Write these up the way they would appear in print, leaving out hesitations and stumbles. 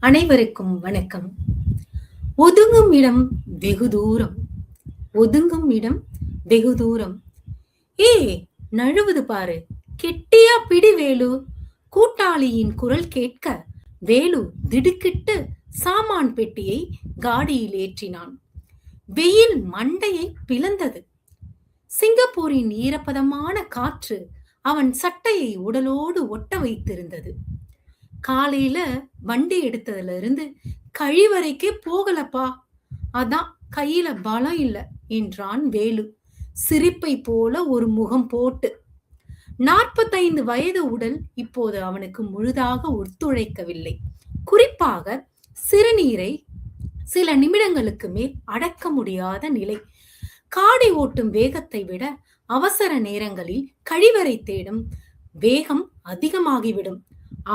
அனைவருக்கும் வணக்கம். ஒதுங்கும் இடம் வெகு தூரம். ஒதுங்கும் இடம் வெகு தூரம். ஏய், நழுவுது பாரு, கெட்டியா பிடி வேலு. கூட்டாளியின் குரல் கேட்க வேலு திடுக்கிட்டு சாமான் பெட்டியை காடியில் ஏற்றினான். வெயில் மண்டையை பிளந்தது. சிங்கப்பூரின் ஈரப்பதமான காற்று அவன் சட்டையை உடலோடு ஒட்ட வைத்திருந்தது. காலையில வண்டி எடுத்ததுல இருந்து கழிவறைக்கே போகலப்பா, அதான் கையில பலம் இல்ல என்றான் வேலு சிரிப்பை போல ஒரு முகம் போட்டு. 45 வயது உடல் இப்போது அவனுக்கு முழுதாக ஒத்துழைக்கவில்லை. குறிப்பாக சிறுநீரை சில நிமிடங்களுக்கு மேல் அடக்க முடியாத நிலை. காடி ஓட்டும் வேகத்தை விட அவசர நேரங்களில் கழிவறை தேடும் வேகம் அதிகமாகிவிடும்.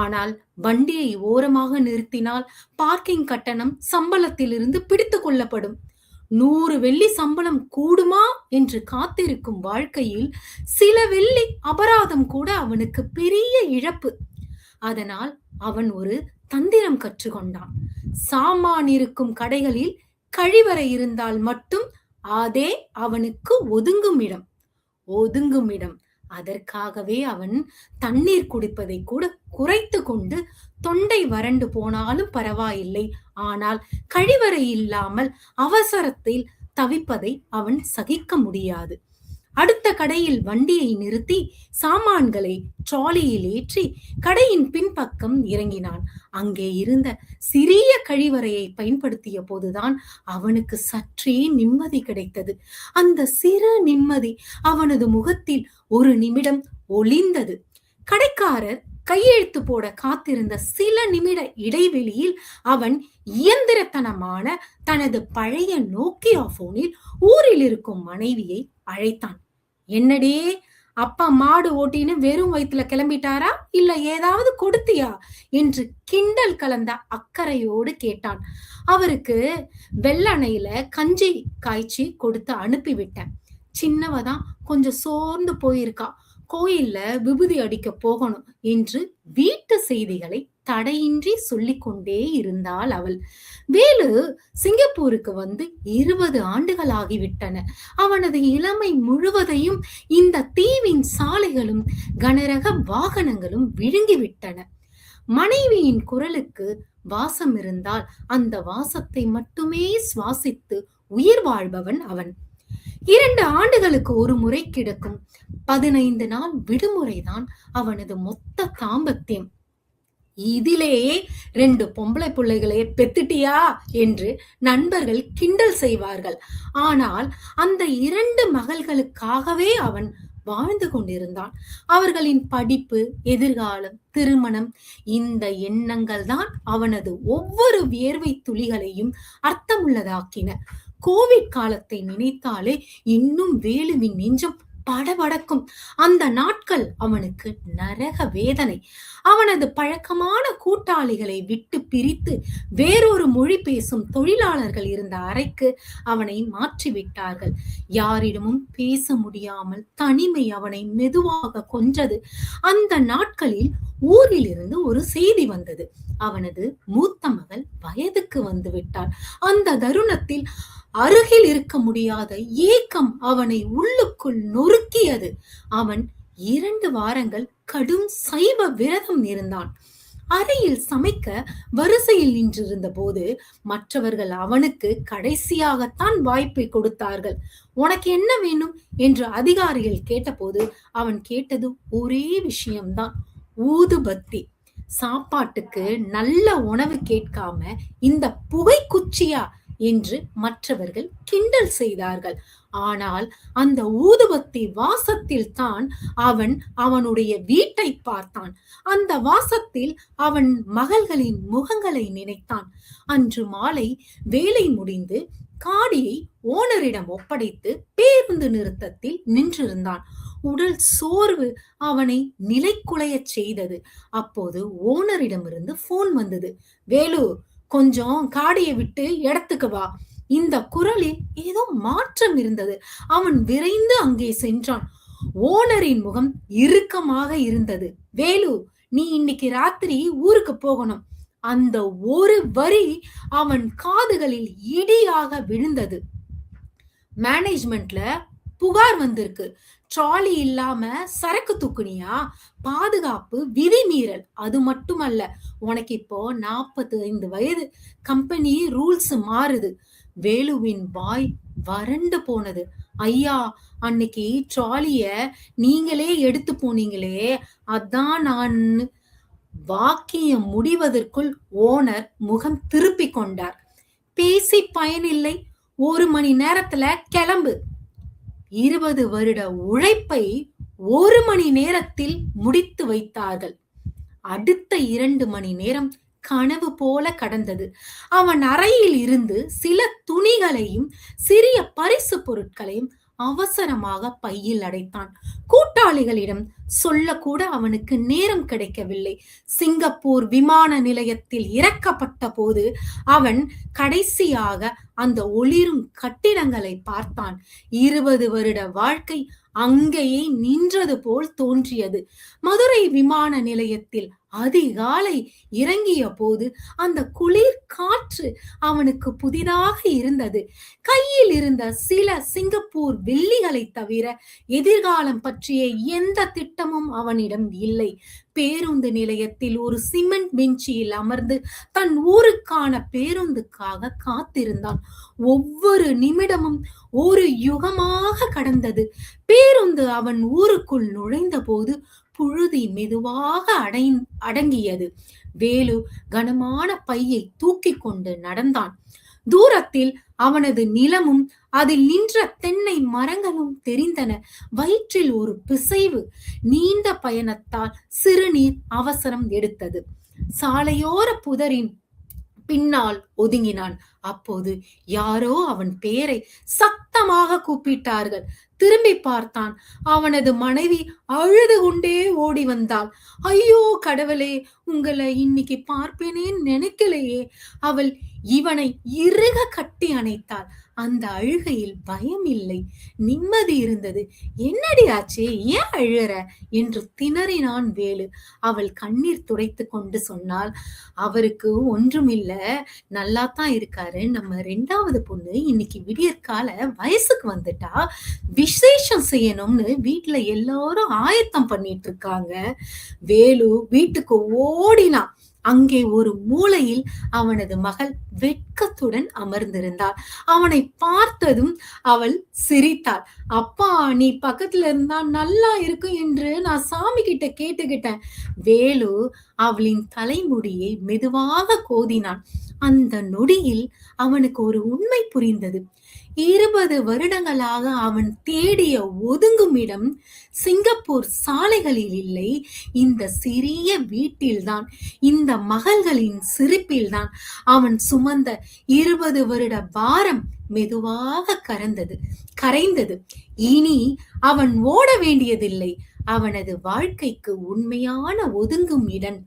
ஆனால் வண்டியை ஓரமாக நிறுத்தினால் பார்க்கிங் கட்டணம் சம்பளத்திலிருந்து பிடித்து கொள்ளப்படும். 100 வெள்ளி சம்பளம் கூடுமா என்று காத்திருக்கும் வாழ்க்கையில் சில வெள்ளி அபராதம் கூட அவனுக்கு பெரிய இழப்பு. அதனால் அவன் ஒரு தந்திரம் கற்றுக்கொண்டான். சாமான் இருக்கும் கடைகளில் கழிவறை இருந்தால் மட்டும் அதே அவனுக்கு ஒதுங்கும் இடம். ஒதுங்கும் இடம். அதற்காகவே அவன் தண்ணீர் குடிப்பதை கூட குறைத்து கொண்டு தொண்டை வறண்டு போனாலும் பரவாயில்லை, ஆனால் கழிவறை இல்லாமல் அவசரத்தில் தவிப்பதை அவன் சகிக்க முடியாது. அடுத்த கடையில் வண்டியை நிறுத்தி சாமான்களை ட்ராலியில் ஏற்றி கடையின் பின்பக்கம் இறங்கினான். அங்கே இருந்த சிறிய கழிவறையை பயன்படுத்திய போதுதான் அவனுக்கு சற்றே நிம்மதி கிடைத்தது. அந்த சிறு நிம்மதி அவனது முகத்தில் ஒரு நிமிடம் ஒளிந்தது. கடைக்காரர் கையெழுத்து போட காத்திருந்த சில நிமிட இடைவெளியில் அவன் இயந்திரத்தனமான தனது பழைய நோக்கியா போனில் ஊரில் இருக்கும் மனைவியை அழைத்தான். என்னடே, அப்பா மாடு ஓட்டின்னு வெறும் வயிற்றுல கிளம்பிட்டாரா, இல்ல ஏதாவது கொடுத்தியா என்று கிண்டல் கலந்த அக்கறையோடு கேட்டான். அவருக்கு வெள்ளெண்ணெயில கஞ்சி காய்ச்சி கொடுத்து அனுப்பிவிட்டேன். சின்னவதான் கொஞ்சம் சோர்ந்து போயிருக்கா, கோயில்ல விபூதி அடிக்க போகணும் என்று வீட்டு செய்திகளை தடையின்றி சொல்லிக் கொண்டே இருந்தாள் அவள். வேலு சிங்கப்பூருக்கு வந்து 20 ஆண்டுகள் ஆகிவிட்டன. அவனது இளமை முழுவதையும் இந்த தீவின் சாலைகளும் கனரக வாகனங்களும் விழுங்கிவிட்டன. மனைவியின் குரலுக்கு வாசம் இருந்தால் அந்த வாசத்தை மட்டுமே சுவாசித்து உயிர் வாழ்பவன் அவன். 2 ஆண்டுகளுக்கு ஒரு முறை கிடைக்கும் 15 நாள் விடுமுறைதான் அவனது மொத்த தாம்பத்தியம். இதிலேயே 2 பொம்பளை பிள்ளைகளே பெத்துட்டியா என்று நண்பர்கள் கிண்டல் செய்வார்கள். ஆனால் அந்த 2 மகள்களுக்காகவே அவன் வாழ்ந்து கொண்டிருந்தான். அவர்களின் படிப்பு, எதிர்காலம், திருமணம், இந்த எண்ணங்கள் தான் அவனது ஒவ்வொரு வியர்வை துளிகளையும் அர்த்தமுள்ளதாக்கின. கோவிட் காலத்தை நினைத்தாலே இன்னும் வேலுவின் நெஞ்சம் படபடக்கும். அந்த நாட்கள் அவனுக்கு நரக வேதனை. அவனது பழக்கமான கூட்டாளிகளை விட்டு பிரித்து வேறொரு மொழி பேசும் தொழிலாளர்கள் இருந்த அறைக்கு அவனை மாற்றிவிட்டார்கள். யாரிடமும் பேச முடியாமல் தனிமை அவனை மெதுவாக கொன்றது. அந்த நாட்களில் ஊரில் இருந்து ஒரு செய்தி வந்தது. அவனது மூத்த மகள் வயதுக்கு வந்து விட்டாள். அந்த தருணத்தில் அருகில் இருக்க முடியாத ஏக்கம் அவனை உள்ளுக்குள் நொறுக்கியது. அவன் 2 வாரங்கள் கடும் சைவ விரதம் இருந்தான். அறையில் சமைக்க வரிசையில் நின்றிருந்த போது மற்றவர்கள் அவனுக்கு கடைசியாகத்தான் வாய்ப்பை கொடுத்தார்கள். உனக்கு என்ன வேணும் என்று அதிகாரிகள் கேட்டபோது அவன் கேட்டது ஒரே விஷயம்தான், ஊதுபத்தி. சாப்பாட்டுக்கு நல்ல உணவு கேட்காம இந்த புகை குச்சியா என்று மற்றவர்கள் கிண்டல் செய்தார்கள். ஆனால் அந்த ஊதுபத்தி வாசத்தில் தான் அவன் அவனுடைய வீட்டை பார்த்தான். அந்த வாசத்தில் அவன் மகள்களின் முகங்களை நினைத்தான். அன்று மாலை வேலை முடிந்து காடியை ஓனரிடம் ஒப்படைத்து பேருந்து நிறுத்தத்தில் நின்றிருந்தான். உடல் சோர்வு அவனை நிலைக்குலைய செய்தது. அப்போது ஓனரிடமிருந்து போன் வந்தது. வேலு, கொஞ்சம் காடியை விட்டு இடத்துக்கு வா. இந்த குரலில் ஏதோ மாற்றம் இருந்தது. அவன் விரைந்து அங்கே சென்றான். ஓனரின் முகம் இறுக்கமாக இருந்தது. வேலு, நீ இன்னைக்கு ராத்திரி ஊருக்கு போகணும். அந்த ஒரு வரி அவன் காதுகளில் இடியாக விழுந்தது. மேனேஜ்மெண்ட்ல புகார் வந்திருக்கு. ட்ராலி இல்லாம சரக்கு தூக்குனியா? பாதுகாப்பு விதிமீறல். அது மட்டுமல்ல, உனக்கு இப்போ 45 வயது. கம்பெனி ரூல்ஸ் மாறுது. வேலுவின் வாய் வறண்டு போனது. ஐயா, அன்னைக்கு ட்ராலிய நீங்களே எடுத்து போனீங்களே, அதான் நான். வாக்கியம் முடிவதற்குள் ஓனர் முகம் திருப்பிக் கொண்டார். பேசி பயனில்லை. 1 மணி நேரத்துல கிளம்பு. 20 வருட உழைப்பை 1 மணி நேரத்தில் முடித்து வைத்தார்கள். அடுத்த 2 மணி நேரம் கனவு போல கடந்தது. அவன் அறையில் இருந்து சில துணிகளையும் சிறிய பரிசு பொருட்களையும் அவசரமாக பையில் அடைத்தான். கூட்டாளிகளிடம் சொல்லக்கூட அவனுக்கு நேரம் கிடைக்கவில்லை. சிங்கப்பூர் விமான நிலையத்தில் இறக்கப்பட்ட போது அவன் கடைசியாக அந்த ஒளிரும் கட்டிடங்களை பார்த்தான். 20 வருட வாழ்க்கை அங்கேயே நின்றது போல் தோன்றியது. மதுரை விமான நிலையத்தில் அதிகாலை இறங்கிய போது அந்த குளிர் காற்று அவனுக்கு புதிதாக இருந்தது. கையில் இருந்த சில சிங்கப்பூர் வெள்ளிகளை தவிர எதிர்காலம் பற்றிய எந்த திட்டமும் அவனிடம் இல்லை. பேருந்து நிலையத்தில் ஒரு சிமெண்ட் பெஞ்சில் அமர்ந்து தன் ஊருக்கான பேருந்துக்காக காத்திருந்தான். ஒவ்வொரு நிமிடமும் ஒரு யுகமாக கடந்தது. பேருந்து அவன் ஊருக்குள் நுழைந்த போது புழுதி மெதுவாக அடங்கியது. வேலு கனமான பையை தூக்கி கொண்டு நடந்தான். தூரத்தில் அவனது நிலமும் அதில் நின்ற தென்னை மரங்களும் தெரிந்தன. வயிற்றில் ஒரு பிசைவு. நீண்ட பயணத்தால் சிறுநீர் அவசரம் எடுத்தது. சாலையோர புதரின் பின்னால் ஒதுங்கினான். அப்போது யாரோ அவன் பெயரை சத்தமாக கூப்பிட்டார்கள். திரும்பி பார்த்தான். அவனது மனைவி அழுது கொண்டே ஓடி வந்தாள். ஐயோ கடவுளே, உங்களை இன்னைக்கு பார்ப்பேனேன்னு நினைக்கலையே. அவள் இவனை இறுக கட்டி அணைத்தாள். அந்த அழுகையில் பயம் இல்லை, நிம்மதி இருந்தது. என்னடி ஆச்சு, ஏன் அழுற என்று திணறினான் வேலு. அவள் கண்ணீர் துடைத்து கொண்டு சொன்னாள், அவருக்கு ஒன்றுமில்ல, நல்லாத்தான் இருக்காரு. நம்ம 2வது பொண்ணு இன்னைக்கு விடியற்கால வயசுக்கு வந்துட்டா. விசேஷம் செய்யணும்னு வீட்டுல எல்லாரும் ஆயத்தம் பண்ணிட்டு இருக்காங்க. வேலு வீட்டுக்கு ஓடினான். அங்கே ஒரு மூலையில் அவனது மகள் வெட்கத்துடன் அமர்ந்திருந்தாள். அவனை பார்த்ததும் அவள் சிரித்தாள். அப்பா, நீ பக்கத்துல இருந்தா நல்லா இருக்கும் என்று நான் சாமி கிட்ட கேட்டுக்கிட்டேன். வேலு அவளின் தலைமுடியை மெதுவாக கோதினான். அந்த நொடியில் அவனுக்கு ஒரு உண்மை புரிந்தது. 20 வருடங்களாக அவன் தேடிய ஒதுங்கும் இடம் சிங்கப்பூர் சாலைகளில் இல்லை, இந்த சிறிய வீட்டில்தான், இந்த மகள்களின் சிரிப்பில்தான். அவன் சுமந்த 20 வருட பாரம் மெதுவாக கரைந்தது. இனி அவன் ஓட வேண்டியதில்லை. அவனது வாழ்க்கைக்கு உண்மையான ஒதுங்கும் இடம்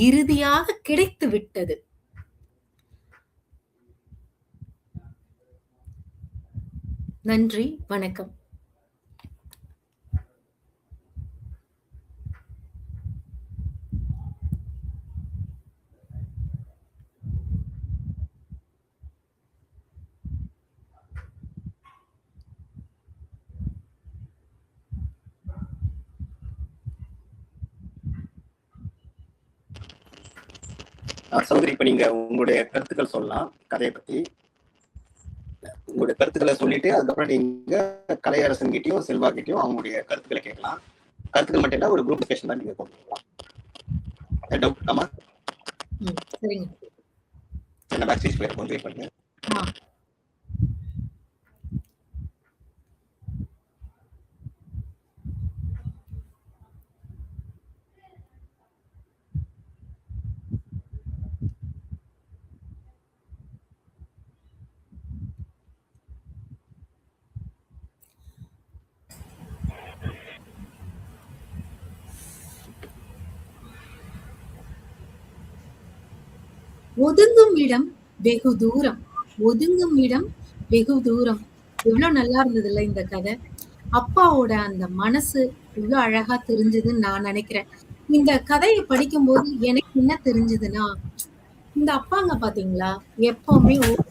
இறுதியாக கிடைத்து விட்டது. நன்றி, வணக்கம். சௌதரி, இப்ப நீங்க உங்களுடைய கருத்துக்கள் சொல்லலாம். கதையை பத்தி உங்களுடைய கருத்துக்களை சொல்லிட்டு அதுக்கப்புறம் நீங்க கலையரசன் கிட்டயும் செல்வா கிட்டயும் அவங்களுடைய கருத்துக்களை கேட்கலாம். கருத்துக்கள் மட்டும் இல்ல, ஒரு குரூப் டிஸ்கஷன் தான் நீங்க கொண்டு டவுட். ஆமா, சரிங்க. என்ன பேக் ஸ்டேஜ் பேர் கொண்டு பண்ணுங்க. ஒதுங்கும் இடம் வெகு தூரம். ஒதுங்கும் இடம் வெகு தூரம். எவ்வளவு நல்லா இருந்ததுல்ல இந்த கதை. அப்பாவோட அந்த மனசு எவ்வளவு அழகா தெரிஞ்சதுன்னு நான் நினைக்கிறேன். இந்த கதையை படிக்கும்போது எனக்கு என்ன தெரிஞ்சதுன்னா, இந்த அப்பாங்க பாத்தீங்களா, எப்பவுமே வந்து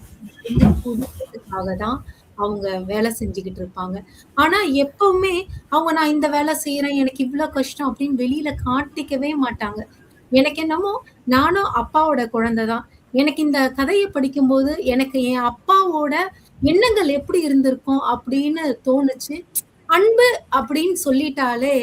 குடும்பத்துக்காக தான் அவங்க வேலை செஞ்சுகிட்டு இருப்பாங்க. ஆனா எப்பவுமே அவங்க நான் இந்த வேலை செய்றேன், எனக்கு இவ்ளோ கஷ்டம் அப்படின்னு வெளியில காட்டிக்கவே மாட்டாங்க. எனக்கு என்னமோ நானும் அப்பாவோட குழந்தை தான். எனக்கு இந்த கதைய படிக்கும்போது, எனக்கு என் அப்பாவோட எண்ணங்கள் எப்படி இருந்திருக்கும் அப்படின்னு தோணுச்சு. அன்பு அப்படின்னு சொல்லிட்டாலே,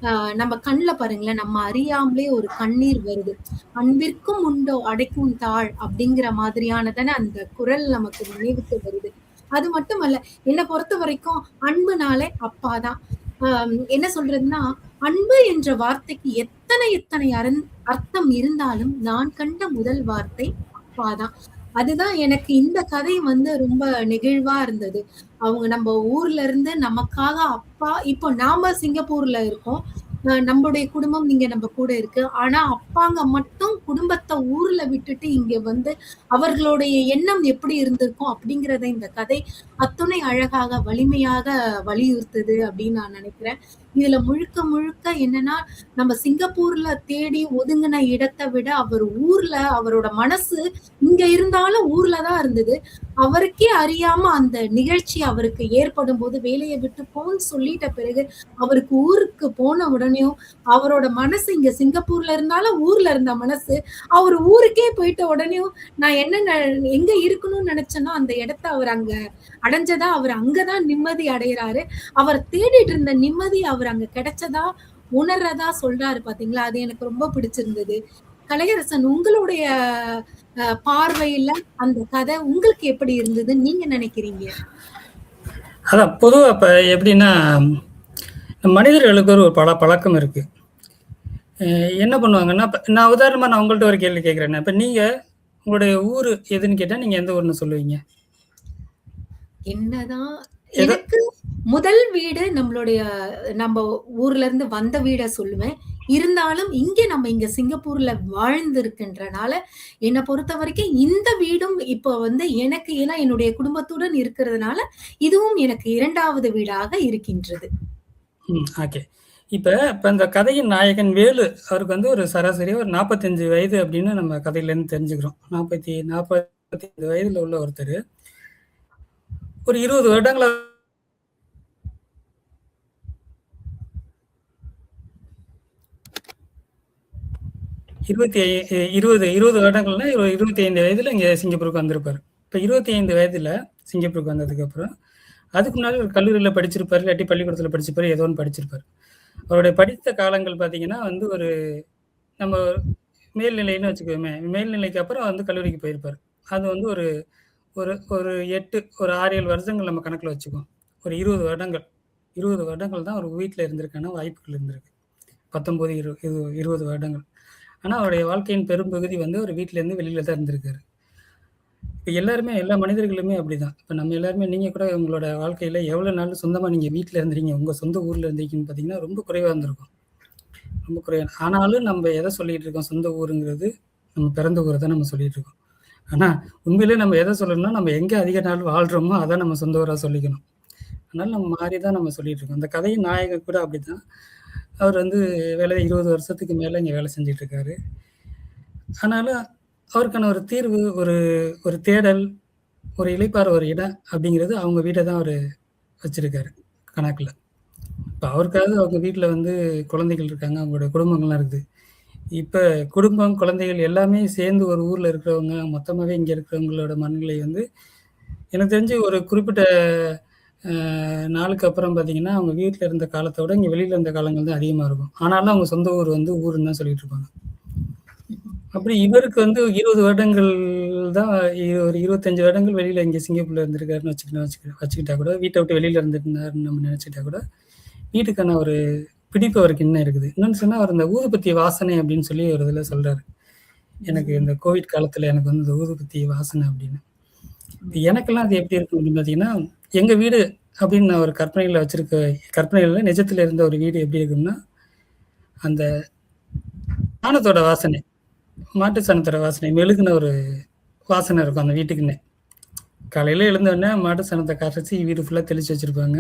அ நம்ம கண்ல பாருங்களேன், நம்ம அறியாமலே ஒரு கண்ணீர் வருது. "அன்பிற்கும் உண்டோ அடைக்கும் தாழ்" அப்படிங்கிற மாதிரியானதான அந்த குரல் நமக்கு நினைவுக்கு வருது. அது மட்டுமல்ல, என்ன பொறுத்தவரைக்கும் அன்புனாலே அப்பா தான். என்ன சொல்றதுன்னா, அன்பு என்ற வார்த்தைக்கு எத்தனை எத்தனை அர்த்தம் இருந்தாலும், நான் கண்ட முதல் வார்த்தை அப்பா தான். அதுதான் எனக்கு இந்த கதை வந்து ரொம்ப நெகிழ்வா இருந்தது. அவங்க நம்ம ஊர்ல இருந்து நமக்காக அப்பா இப்போ நாம சிங்கப்பூர்ல இருக்கோம். நம்முடைய குடும்பம் இங்க நம்ம கூட இருக்கு. ஆனா அப்பாங்க மட்டும் குடும்பத்த ஊர்ல விட்டுட்டு இங்க வந்து அவர்களுடைய எண்ணம் எப்படி இருந்திருக்கும் அப்படிங்கிறத இந்த கதை அத்துணை அழகாக, வலிமையாக வலியுறுத்துது அப்படின்னு நான் நினைக்கிறேன். இதுல முழுக்க முழுக்க என்னன்னா, நம்ம சிங்கப்பூர்ல தேடி ஒதுங்குன இடத்த விட அவர் ஊர்ல அவரோட மனசு இங்க இருந்தாலும் ஊர்ல தான் இருந்தது. அவருக்கே அறியாம அந்த நிகழ்ச்சி அவருக்கு ஏற்படும்போது வேலைய விட்டு போன்னு சொல்லிட்ட பிறகு, அவருக்கு ஊருக்கு போன உடனேயும், அவரோட மனசு இங்க சிங்கப்பூர்ல இருந்தாலும் ஊர்ல இருந்த மனசு, அவரு ஊருக்கே போயிட்ட உடனேயும், நான் என்ன எங்க இருக்கணும்னு நெனச்சேனோ, அந்த இடத்த அவர் அங்க அடைஞ்சதா, அவர் அங்க தான் நிம்மதி அடையறாரு. அவர் தேடிட்டு இருந்த நிம்மதி அவர் அங்க கிடைச்சதா, உணர்றதா சொல்றாரு பாத்தீங்களா? அது எனக்கு ரொம்ப பிடிச்சிருந்தது. கலையரசன் உங்களுடைய பார்வையில அந்த கதை உங்களுக்கு எப்படி இருந்ததுன்னு நீங்க நினைக்கிறீங்க? அதான் பொதுவா இப்ப எப்படின்னா, மனிதர்களுக்கு ஒரு பழக்கம் இருக்கு. என்ன பண்ணுவாங்கன்னா, இப்ப நான் உதாரணமா நான் உங்கள்ட்ட ஒரு கேள்வி கேட்கிறேன். இப்ப நீங்க உங்களுடைய ஊரு எதுன்னு கேட்டா, நீங்க எந்த ஊர்ன்னு சொல்லுவீங்க? என்னதான் எனக்கு முதல் வீடு நம்ம ஊர்ல இருந்து வந்த வீட சொல்லுவேன். இருந்தாலும் இங்க சிங்கப்பூர்ல வாழ்ந்திருக்கின்றனால, என்ன பொறுத்தவரைக்கும் இந்த வீடும் இப்ப வந்து எனக்கு ஏன்னா என்னுடைய குடும்பத்துடன் இருக்கிறதுனால, இதுவும் எனக்கு 2வது வீடாக இருக்கின்றது. ஓகே. இப்ப இந்த கதையின் நாயகன் வேலு அவருக்கு வந்து ஒரு சராசரியா ஒரு 45 வயது அப்படின்னு நம்ம கதையிலேருந்து தெரிஞ்சுக்கிறோம். 45 வயதுல உள்ள ஒருத்தரு. ஒரு 20 வருடங்களா 20 வருடங்கள்னா 25 வயதுல இங்க சிங்கப்பூருக்கு வந்திருப்பாரு. இப்ப 25 வயதுல சிங்கப்பூருக்கு வந்ததுக்கு அப்புறம், அதுக்கு முன்னாடி ஒரு கல்லூரியில படிச்சிருப்பாரு, இல்லாட்டி பள்ளிக்கூடத்துல படிச்சிருப்பாரு, ஏதோ ஒண்ணு படிச்சிருப்பாரு. அவருடைய படித்த காலங்கள் பார்த்தீங்கன்னா வந்து ஒரு நம்ம மேல்நிலைன்னு வச்சுக்குவோமே, மேல்நிலைக்கு அப்புறம் வந்து கல்லூரிக்கு போயிருப்பாரு. அது வந்து ஒரு ஒரு ஒரு 6, 7 வருஷங்கள் நம்ம கணக்குல வச்சுக்குவோம். ஒரு 20 வருடங்கள் தான் அவர் வீட்ல இருந்திருக்கான வாய்ப்புகள் இருந்திருக்கு. 19, 20 வருடங்கள். ஆனா அவருடைய வாழ்க்கையின் பெரும்பகுதி வந்து அவர் வீட்லேருந்து வெளியில தான் இருந்திருக்காரு. இப்ப எல்லாருமே எல்லா மனிதர்களுமே அப்படிதான். இப்ப நம்ம எல்லாருமே நீங்க கூட உங்களோட வாழ்க்கையில எவ்வளவு நாள் சொந்தமா நீங்க வீட்ல இருந்தீங்க, உங்க சொந்த ஊர்ல இருந்தீங்கன்னு பார்த்தீங்கன்னா, ரொம்ப குறைவா இருந்திருக்கும். ரொம்ப குறைவா. ஆனாலும் நம்ம எத சொல்லிட்டு இருக்கோம், சொந்த ஊருங்கிறது நம்ம பிறந்த ஊர தான் நம்ம சொல்லிட்டு இருக்கோம். ஆனா உண்மையிலேயே நம்ம எத சொல்லணும்னா, நம்ம எங்க அதிக நாள் வாழ்றோமோ, அத நம்ம சொந்த ஊரா சொல்லிக்கணும். அதனால நம்ம மாறி தான் நம்ம சொல்லிட்டு இருக்கோம். அந்த கதையின் நாயகன் கூட அப்படிதான். அவர் வந்து 20 வருஷத்துக்கு மேல இங்க வேலை செஞ்சுட்டு இருக்காரு. ஆனாலும் அவருக்கான ஒரு தீர்வு, ஒரு ஒரு தேடல், ஒரு இளைப்பாற ஒரு இடம் அப்படிங்கிறது அவங்க வீட்ட தான் அவரு வச்சிருக்காரு கணக்குல. இப்ப அவருக்காக அவங்க வீட்ல வந்து குழந்தைகள் இருக்காங்க. அவங்களோட குடும்பங்கள்லாம் இருக்குது. இப்ப குடும்பம், குழந்தைகள் எல்லாமே சேர்ந்து ஒரு ஊர்ல இருக்கிறவங்க, மொத்தமாவே இங்க இருக்கிறவங்களோட மனநிலை வந்து எனக்கு தெரிஞ்சு ஒரு குறிப்பிட்ட நாளுக்கு அப்புறம் பார்த்தீங்கன்னா, அவங்க வீட்ல இருந்த காலத்த விட இங்க வெளியில இருந்த காலங்கள் தான் அதிகமா இருக்கும். ஆனாலும் அவங்க சொந்த ஊர் வந்து ஊருன்னு தான் சொல்லிட்டு இருப்பாங்க. அப்படி இவருக்கு வந்து 20 வருடங்கள் தான் ஒரு 25 வருடங்கள் வெளியில இங்க சிங்கப்பூர்ல இருந்திருக்காருன்னு வச்சுக்கிட்டா கூட, வீட்ட விட்டு வெளியில இருந்திருந்தாருன்னு நம்ம நினைச்சுக்கிட்டா கூட, வீட்டுக்கான ஒரு பிடிப்பு அவருக்கு இன்னும் இருக்குது. இன்னொன்னு சொன்னா, அவர் இந்த ஊதுபத்தி வாசனை அப்படின்னு சொல்லி ஒரு இதுல சொல்றாரு. எனக்கு இந்த கோவிட் காலத்துல எனக்கு வந்து இந்த ஊதுபத்தி வாசனை அப்படின்னு. எனக்கெல்லாம் அது எப்படி இருக்கும் அப்படின்னு பார்த்தீங்கன்னா, எங்க வீடு அப்படின்னு நான் ஒரு கற்பனையில நிஜத்துல இருந்த ஒரு வீடு எப்படி இருக்கும்னா, அந்த சாணத்தோட வாசனை, மாட்டு சாணத்தோட வாசனை, மெழுகுன ஒரு வாசனை இருக்கும் அந்த வீட்டுக்குன்னே. காலையில எழுந்தோடனே மாட்டு சாணத்தை கரைச்சி வீடு ஃபுல்லா தெளிச்சு வச்சிருப்பாங்க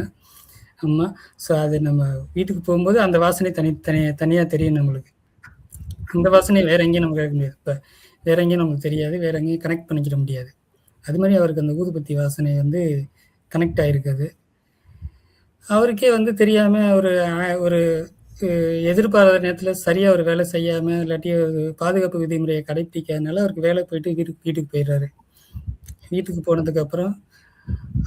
அம்மா. ஸோ அது நம்ம வீட்டுக்கு போகும்போது அந்த வாசனை தனியா தெரியும் நம்மளுக்கு. அந்த வாசனை வேற எங்கேயும் நமக்கு கேட்க முடியாது. இப்ப வேற எங்கேயும் நமக்கு தெரியாது, வேற எங்கேயும் கனெக்ட் பண்ணிக்கிட முடியாது. அது மாதிரி அவருக்கு அந்த ஊதுபத்தி வாசனை வந்து கனெக்ட் ஆகிருக்குது. அவருக்கே வந்து தெரியாமல் ஒரு எதிர்பாராத நேரத்தில் சரியாக ஒரு வேலை செய்யாமல் இல்லாட்டி ஒரு பாதுகாப்பு விதிமுறையை கடைப்பிடிக்காதனால அவருக்கு வேலை போயிட்டு வீட்டுக்கு போயிடுறாரு. வீட்டுக்கு போனதுக்கப்புறம்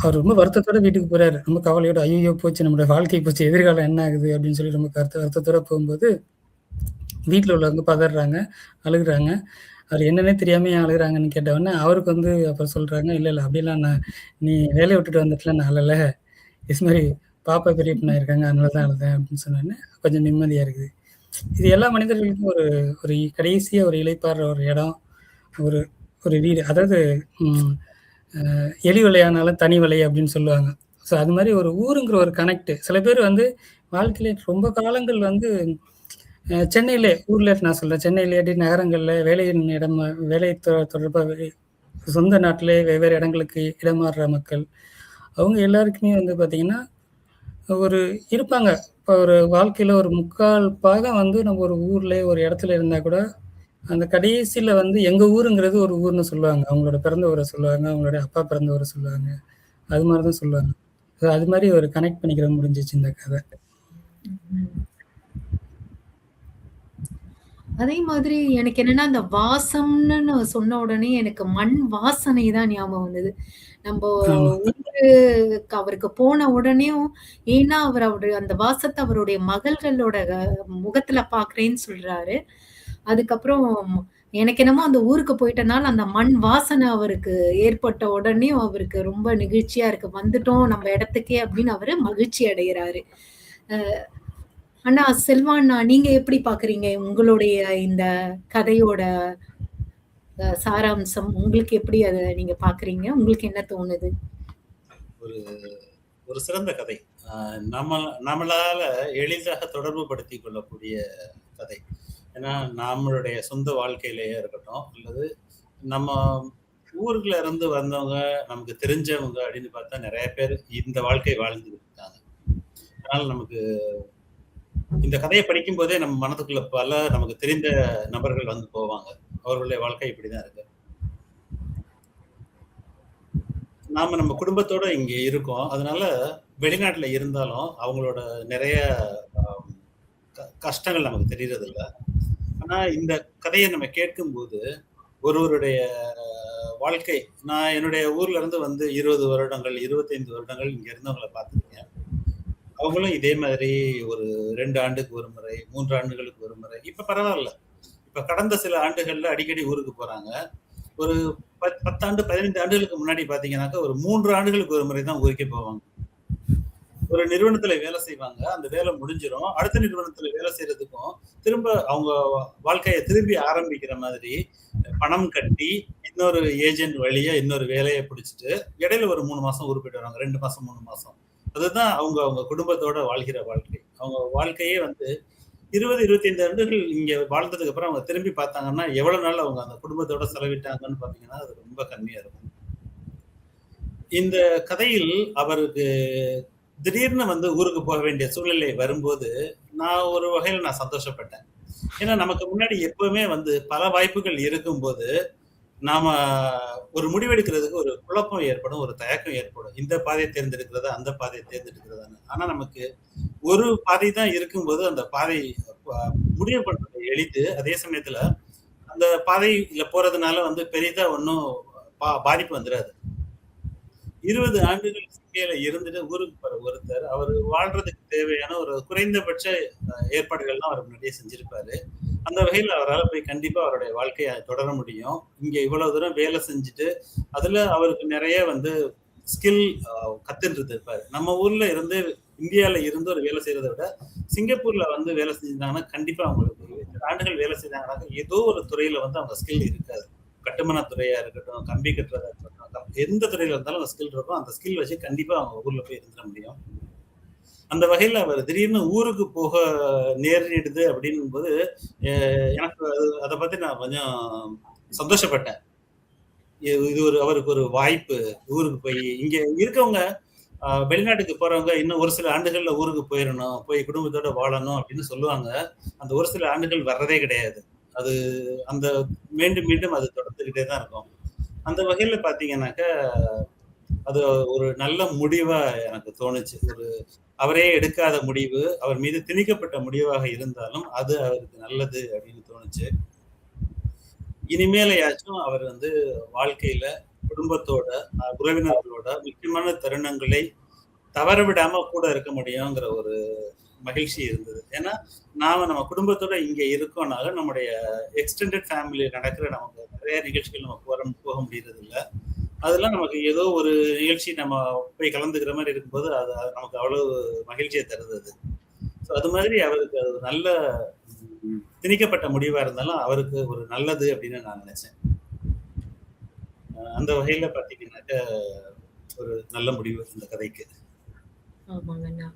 அவர் ரொம்ப வருத்தத்தோட வீட்டுக்கு போறாரு. ரொம்ப கவலையோட, ஐயோ போச்சு, நம்மளோட வாழ்க்கை போச்சு, எதிர்காலம் என்ன ஆகுது அப்படின்னு சொல்லி ரொம்ப வருத்தத்தோட போகும்போது வீட்டில் உள்ளவங்க பதறாங்க, அழுகுறாங்க. அவர் என்னன்னே தெரியாம ஏன் அழுகுறாங்கன்னு கேட்டவொடனே அவருக்கு வந்து அப்புறம் சொல்றாங்க, இல்லை அப்படிலாம் நீ வேலையை விட்டுட்டு வந்துட்டுல நான் அழலை, இது மாதிரி பாப்பா பெரிய பொண்ணா இருக்காங்க, அதனால தான் அழுதேன் அப்படின்னு சொன்னோன்னே கொஞ்சம் நிம்மதியா இருக்குது. இது எல்லா மனிதர்களுக்கும் ஒரு ஒரு கடைசியா ஒரு இளைப்பாறுற ஒரு இடம், ஒரு ஒரு வீடு. அதாவது எலி வலையானாலும் தனி வலை அப்படின்னு சொல்லுவாங்க. ஸோ அது மாதிரி ஒரு ஊருங்கிற ஒரு கனெக்ட். சில பேர் வந்து வாழ்க்கையில ரொம்ப காலங்கள் வந்து சென்னையிலே, ஊர்ல நான் சொல்றேன், சென்னையிலேயாட்டி நகரங்கள்ல வேலை தொடர்பாக சொந்த நாட்டிலே வெவ்வேறு இடங்களுக்கு இடமாறுற மக்கள், அவங்க எல்லாருக்குமே வந்து பார்த்தீங்கன்னா ஒரு இருப்பாங்க. இப்போ ஒரு வாழ்க்கையில ஒரு 3/4 பாகம் வந்து நம்ம ஒரு ஊர்ல ஒரு இடத்துல இருந்தா கூட அந்த கடைசியில வந்து எங்க ஊருங்கிறது ஒரு ஊர்னு சொல்லுவாங்க. அவங்களோட பிறந்த ஊரை சொல்லுவாங்க, அவங்களோட அப்பா பிறந்த ஊரை சொல்லுவாங்க. அது மாதிரி தான் சொல்லுவாங்க. அது மாதிரி ஒரு கனெக்ட் பண்ணிக்கிற முடிஞ்சிச்சு இந்த கதை. அதே மாதிரி எனக்கு என்னன்னா, அந்த வாசம்னு சொன்ன உடனே எனக்கு மண் வாசனை தான் ஞாபகம் வந்தது. நம்ப ஊருக்கு அவருக்கு போன உடனேயும், ஏன்னா அவரு அந்த வாசத்த அவருடைய மகள்களோட முகத்துல பார்க்கிறேன்னு சொல்றாரு. அதுக்கப்புறம் எனக்கு என்னமோ அந்த ஊருக்கு போயிட்டனால அந்த மண் வாசனை அவருக்கு ஏற்பட்ட உடனேயும் அவருக்கு ரொம்ப நெகிழ்ச்சியா இருக்கு. வந்துட்டோம் நம்ம இடத்துக்கே அப்படின்னு அவரு மகிழ்ச்சி அடைகிறாரு. அண்ணா செல்வாண்ணா, நீங்க எப்படி பார்க்குறீங்க? உங்களுடைய இந்த கதையோட சாராம்சம் உங்களுக்கு எப்படி அத நீங்க பார்க்குறீங்க? உங்களுக்கு என்ன தோணுது? ஒரு சிறந்த கதை. நம்மளால எளிதாக தொடர்பு படுத்திக் கொள்ளக்கூடிய கதை. ஏன்னா நம்மளுடைய சொந்த வாழ்க்கையிலேயே இருக்கட்டும், அல்லது நம்ம ஊர்ல இருந்து வந்தவங்க, நமக்கு தெரிஞ்சவங்க அப்படின்னு பார்த்தா நிறைய பேர் இந்த வாழ்க்கை வாழ்ந்துட்டு இருக்காங்க. அதனால நமக்கு இந்த கதையை படிக்கும் போதே நம்ம மனதுக்குள்ள பல நமக்கு தெரிந்த நபர்கள் வந்து போவாங்க. அவர்களுடைய வாழ்க்கை இப்படிதான் இருக்கு. நாம நம்ம குடும்பத்தோட இங்க இருக்கோம். அதனால வெளிநாட்டுல இருந்தாலும் அவங்களோட நிறைய கஷ்டங்கள் நமக்கு தெரியறது இல்லை. ஆனா இந்த கதையை நம்ம கேட்கும்போது ஒருவருடைய வாழ்க்கை, நான் என்னுடைய ஊர்ல இருந்து வந்து 20 வருடங்கள் 25 வருடங்கள் இங்க இருந்தவங்களை பார்த்துருக்கேன். அவங்களும் இதே மாதிரி ஒரு 2 ஆண்டுக்கு ஒரு முறை, 3 ஆண்டுகளுக்கு ஒரு முறை, இப்ப பரவாயில்ல, இப்ப கடந்த சில ஆண்டுகள்ல அடிக்கடி ஊருக்கு போறாங்க. ஒரு 10 ஆண்டு 15 ஆண்டுகளுக்கு முன்னாடி பாத்தீங்கன்னாக்கா ஒரு 3 ஆண்டுகளுக்கு ஒரு முறை தான் ஊருக்கே போவாங்க. ஒரு நிறுவனத்துல வேலை செய்வாங்க, அந்த வேலை முடிஞ்சிடும், அடுத்த நிறுவனத்துல வேலை செய்யறதுக்கும் திரும்ப அவங்க வாழ்க்கையை திரும்பி ஆரம்பிக்கிற மாதிரி பணம் கட்டி இன்னொரு ஏஜென்ட் வழியா இன்னொரு வேலையை பிடிச்சிட்டு இடையில ஒரு 3 மாசம் ஊருக்கு போயிட்டு வராங்க, 2 மாசம் 3 மாசம். அதுதான் அவங்க குடும்பத்தோட வாழ்கிற வாழ்க்கை. அவங்க வாழ்க்கையே வந்து 20-25 ஆண்டுகள் இங்க வாழ்ந்ததுக்கு அப்புறம் அவங்க திரும்பி பார்த்தாங்கன்னா எவ்வளவு நாள் அவங்க அந்த குடும்பத்தோட செலவிட்டாங்கன்னு பாத்தீங்கன்னா அது ரொம்ப கம்மியா இருக்கும். இந்த கதையில் அவருக்கு திடீர்னு வந்து ஊருக்கு போக வேண்டிய சூழ்நிலை வரும்போது நான் ஒரு வகையில நான் சந்தோஷப்பட்டேன். ஏன்னா நமக்கு முன்னாடி எப்பவுமே வந்து பல வாய்ப்புகள் இருக்கும்போது நாம ஒரு முடிவெடுக்கிறதுக்கு ஒரு குழப்பம் ஏற்படும், ஒரு தயக்கம் ஏற்படும். இந்த பாதையை தேர்ந்தெடுக்கிறதா அந்த பாதையை தேர்ந்தெடுக்கிறதான்னு. ஆனா நமக்கு ஒரு பாதை தான் இருக்கும்போது அந்த பாதை முடிவு பண்றது எளிது. அதே சமயத்துல அந்த பாதையில போறதுனால வந்து பெரிதா ஒன்னும் பாதிப்பு வந்துடாது. 20 ஆண்டுகள் சிக்கையில இருந்துட்டு ஊருக்கு போற ஒருத்தர் அவர் வாழ்றதுக்கு தேவையான ஒரு குறைந்தபட்ச ஏற்பாடுகள்லாம் அவர் முன்னாடியே செஞ்சிருப்பாரு. அந்த வகையில் அவரால் போய் கண்டிப்பா அவருடைய வாழ்க்கையை தொடர முடியும். இங்க இவ்வளவு தூரம் வேலை செஞ்சுட்டு அதுல அவருக்கு நிறைய வந்து ஸ்கில் கத்துட்டு இருப்பாரு. நம்ம ஊர்ல இருந்து இந்தியால இருந்து ஒரு வேலை செய்யறதை விட சிங்கப்பூர்ல வந்து வேலை செஞ்சிருந்தாங்கன்னா கண்டிப்பா அவங்களுக்கு ஆண்டுகள் வேலை செய்தாங்கன்னாக்க ஏதோ ஒரு துறையில வந்து அவங்க ஸ்கில் இருக்காது. கட்டுமான துறையா இருக்கட்டும், கம்பி கட்டுறதா இருக்கட்டும், எந்த துறையில இருந்தாலும் அந்த ஸ்கில் இருக்கும். அந்த ஸ்கில் வச்சு கண்டிப்பா அவங்க ஊர்ல போய் இருந்துட முடியும். அந்த வகையில அவர் திடீர்னு ஊருக்கு போக நேரிடுது அப்படின்னும் போது எனக்கு அதை பத்தி நான் கொஞ்சம் சந்தோஷப்பட்டேன். இது அவருக்கு ஒரு வாய்ப்பு. ஊருக்கு போய் இங்க இருக்கவங்க வெளிநாட்டுக்கு போறவங்க இன்னும் ஒரு சில ஆண்டுகள்ல ஊருக்கு போயிடணும், போய் குடும்பத்தோட வாழணும் அப்படின்னு சொல்லுவாங்க. அந்த ஒரு சில ஆண்டுகள் வர்றதே கிடையாது. அது அந்த மீண்டும் மீண்டும் அது தொடர்ந்துகிட்டே தான் இருக்கும். அந்த வகையில பாத்தீங்கன்னாக்கா அது ஒரு நல்ல முடிவா எனக்கு தோணுச்சு. அவரே எடுக்காத முடிவு, அவர் மீது திணிக்கப்பட்ட முடிவாக இருந்தாலும் அது அவருக்கு நல்லது அப்படின்னு தோணுச்சு. இனிமேலையாச்சும் அவர் வாழ்க்கையில குடும்பத்தோட, உறவினர்களோட முக்கியமான தருணங்களை தவற விடாம கூட இருக்க முடியுங்கிற ஒரு மகிழ்ச்சி இருந்தது. ஏன்னா நம்ம குடும்பத்தோட இங்க இருக்கோம்னால நம்முடைய எக்ஸ்டெண்டட் ஃபேமிலி நடக்கிற நமக்கு நிறைய நிகழ்ச்சிகள் நம்ம போக முடியறது இல்ல. அதெல்லாம் நமக்கு ஏதோ ஒரு நிகழ்ச்சி நம்ம போய் கலந்துக்கிற மாதிரி இருக்கும்போது அது நமக்கு அவ்வளவு மகிழ்ச்சியை தருது அது. அது மாதிரி அவருக்கு அது நல்ல திணிக்கப்பட்ட முடிவா இருந்தாலும் அவருக்கு ஒரு நல்லது அப்படின்னு நான் நினைச்சேன். அந்த வகையில பாத்தீங்கன்னாக்க ஒரு நல்ல முடிவு இந்த கதைக்கு. ஆமாங்கண்ணா.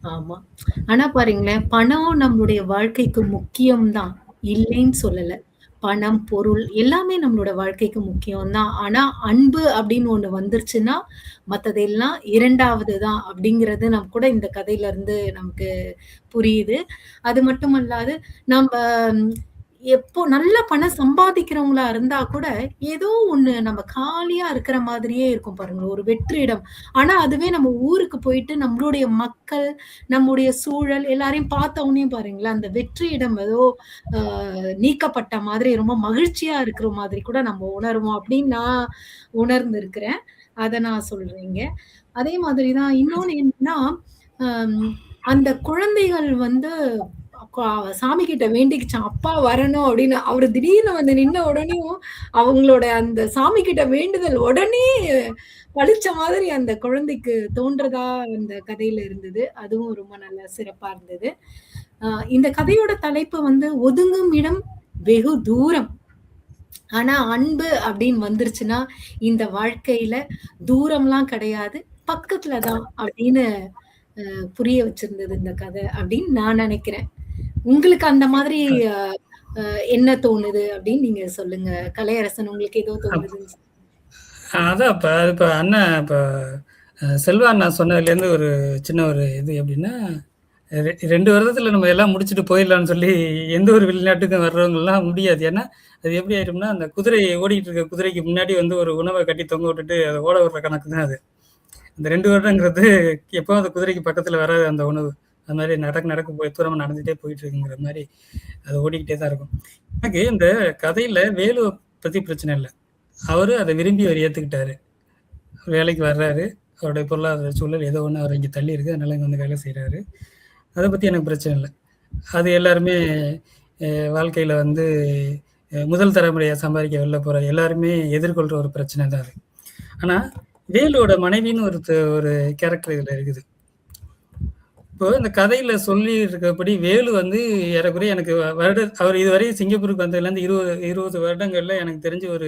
ஆமா. ஆனா பாருங்களேன், பணம் நம்மளுடைய வாழ்க்கைக்கு முக்கியம் தான். இல்லைன்னு சொல்லல. பணம், பொருள் எல்லாமே நம்மளோட வாழ்க்கைக்கு முக்கியம் தான். ஆனா அன்பு அப்படின்னு ஒண்ணு வந்துருச்சுன்னா, மத்ததெல்லாம் 2வது தான் அப்படிங்கிறது கூட இந்த கதையில இருந்து நமக்கு புரியுது. அது மட்டுமல்லாது நம்ப எப்போ நல்ல பணம் சம்பாதிக்கிறவங்களா இருந்தா கூட, ஏதோ ஒண்ணு நம்ம காலியா இருக்கிற மாதிரியே இருக்கும் பாருங்க. ஒரு வெற்றிடம். ஆனா அதுவே நம்ம ஊருக்கு போயிட்டு நம்மளுடைய மக்கள், நம்முடைய சூழல் எல்லாரையும் பார்த்த உடனே பாருங்களேன், அந்த வெற்றியிடம் ஏதோ அ நீக்கப்பட்ட மாதிரி ரொம்ப மகிழ்ச்சியா இருக்கிற மாதிரி கூட நம்ம உணருவோம் அப்படின்னு நான் உணர்ந்திருக்கிறேன். அத நான் சொல்றேங்க. அதே மாதிரி தான் இன்னொன்னு என்னன்னா, அம் அந்த குழந்தைகள் சாமி கிட்ட வேண்டிக்கிச்சான், அப்பா வரணும் அப்படின்னு. அவரு திடீர்னு வந்து நின்ன உடனேயும், அவங்களோட அந்த சாமி கிட்ட வேண்டுதல் உடனே பளிச்ச மாதிரி அந்த குழந்தைக்கு தோன்றதா அந்த கதையில இருந்தது. அதுவும் ரொம்ப நல்லா சிறப்பா இருந்தது. இந்த கதையோட தலைப்பு ஒதுங்கும் இடம் வெகு தூரம். ஆனா அன்பு அப்படின்னு வந்துருச்சுன்னா, இந்த வாழ்க்கையில தூரம்லாம் கிடையாது. பக்கத்துல தான் அப்படின்னு புரிய வச்சிருந்தது இந்த கதை அப்படின்னு நான் நினைக்கிறேன். உங்களுக்கு அந்த மாதிரி என்ன தோணுது அப்படின்னு நீங்க சொல்லுங்க. கலையரசன் உங்களுக்கு ஏதோ தோணுதுன்னு சொல்லுங்க. அதான் இப்ப அண்ணன் செல்வா அண்ணா சொன்னதுலேருந்து ஒரு சின்ன ஒரு இது எப்படின்னா, 2 வருடத்துல நம்ம எல்லாம் முடிச்சுட்டு போயிடலாம்னு சொல்லி எந்த ஒரு வெளிநாட்டுக்கும் வர்றவங்கலாம் முடியாது. ஏன்னா அது எப்படி ஆயிடும்னா, அந்த குதிரை ஓடிட்டு இருக்க குதிரைக்கு முன்னாடி ஒரு உணவை கட்டி தொங்க விட்டுட்டு அதை ஓட விடுற கணக்கு தான் அது. இந்த 2 வருடங்கிறது எப்போ அந்த குதிரைக்கு பக்கத்துல வராது அந்த உணவு. அது மாதிரி நடக்க போய் தூரமா நடந்துட்டே போயிட்டு இருக்குங்கிற மாதிரி அது ஓடிக்கிட்டே தான் இருக்கும். எனக்கு இந்த கதையில வேலுவை பத்தி பிரச்சனை இல்லை. அவரு அதை விரும்பி அவர் ஏத்துக்கிட்டாரு. வேலைக்கு வர்றாரு, அவருடைய பொருளாதார சூழல் ஏதோ ஒன்று அவர் இங்கே தள்ளி இருக்கு, அதனால இங்கே வேலை செய்யறாரு. அதை பத்தி எனக்கு பிரச்சனை இல்லை. அது எல்லாருமே வாழ்க்கையில முதல் தலைமுறையை சம்பாதிக்க வெளில போற எல்லாருமே எதிர்கொள்ற ஒரு பிரச்சனை தான் அது. ஆனா வேலுவோட மனைவின்னு ஒரு கேரக்டர் இதுல இருக்குது. இப்போ இந்த கதையில சொல்லி இருக்கப்படி வேலு ஏறக்குறைய எனக்கு அவர் இதுவரை சிங்கப்பூருக்கு வந்ததுலேருந்து 20 வருடங்கள்ல எனக்கு தெரிஞ்சு ஒரு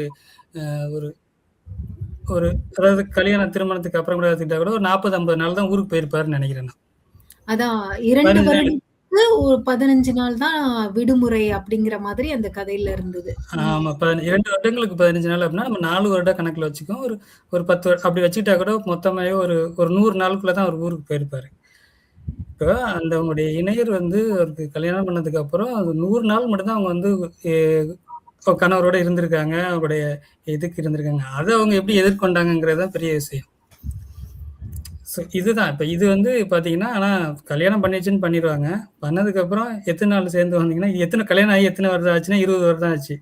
அதாவது கல்யாண திருமணத்துக்கு அப்புறம் கூட எடுத்துக்கிட்டா கூட ஒரு 40-50 நாள் தான் ஊருக்கு போயிருப்பாருன்னு நினைக்கிறேன். அதான் 2 வருடத்துக்கு ஒரு 15 நாள் தான் விடுமுறை அப்படிங்கிற மாதிரி அந்த கதையில இருந்தது. ஆமா, 2 வருடங்களுக்கு 15 நாள் அப்படின்னா நம்ம 4 வருட கணக்குல வச்சுக்கோம். ஒரு 10 அப்படி வச்சுக்கிட்டா கூட மொத்தமாவே ஒரு 100 நாளுக்குள்ளதான் அவர் ஊருக்கு போயிருப்பாரு. இப்போ அந்த அவங்களுடைய இணையர் அவருக்கு கல்யாணம் பண்ணதுக்கு அப்புறம் அது 100 நாள் மட்டும்தான் அவங்க கணவரோட இருந்திருக்காங்க, அவங்களுடைய இதுக்கு இருந்திருக்காங்க. அதை அவங்க எப்படி எதிர்கொண்டாங்கிறதுதான் பெரிய விஷயம். ஸோ இதுதான் இப்போ இது பார்த்தீங்கன்னா, ஆனால் கல்யாணம் பண்ணிச்சுன்னு பண்ணிடுவாங்க. பண்ணதுக்கப்புறம் எத்தனை நாள் சேர்ந்து வந்தீங்கன்னா, எத்தனை கல்யாணம் ஆகி எத்தனை வருடம் ஆச்சுன்னா 20 வருடம் ஆச்சு.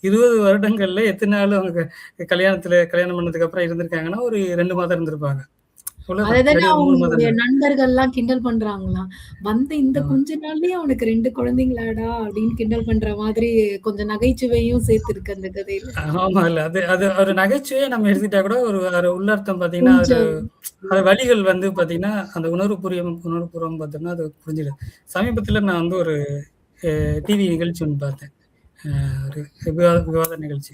20 வருடங்கள்ல எத்தனை நாள் அவங்க கல்யாணம் பண்ணதுக்கு அப்புறம் இருந்திருக்காங்கன்னா ஒரு 2 மாதம் இருந்திருப்பாங்க. அவங்களுடைய நண்பர்கள் எல்லாம் கிண்டல் பண்றாங்களாம். இந்த கொஞ்ச நாள்லயே அவனுக்கு 2 குழந்தைங்களாடா அப்படின்னு கிண்டல் பண்ற மாதிரி கொஞ்சம் நகைச்சுவையும் சேர்த்து இருக்கு அந்த கதையில. ஆமா, இல்ல அது ஒரு நகைச்சுவையை நம்ம எடுத்துட்டா கூட ஒரு உள்ளர்த்தம் பாத்தீங்கன்னா அது வழிகள் பாத்தீங்கன்னா அந்த உணர்வுபூர்வம் பார்த்தோம்னா அது புரிஞ்சிடும். சமீபத்துல நான் ஒரு டிவி நிகழ்ச்சி ஒன்று பார்த்தேன், ஒரு விவாத நிகழ்ச்சி.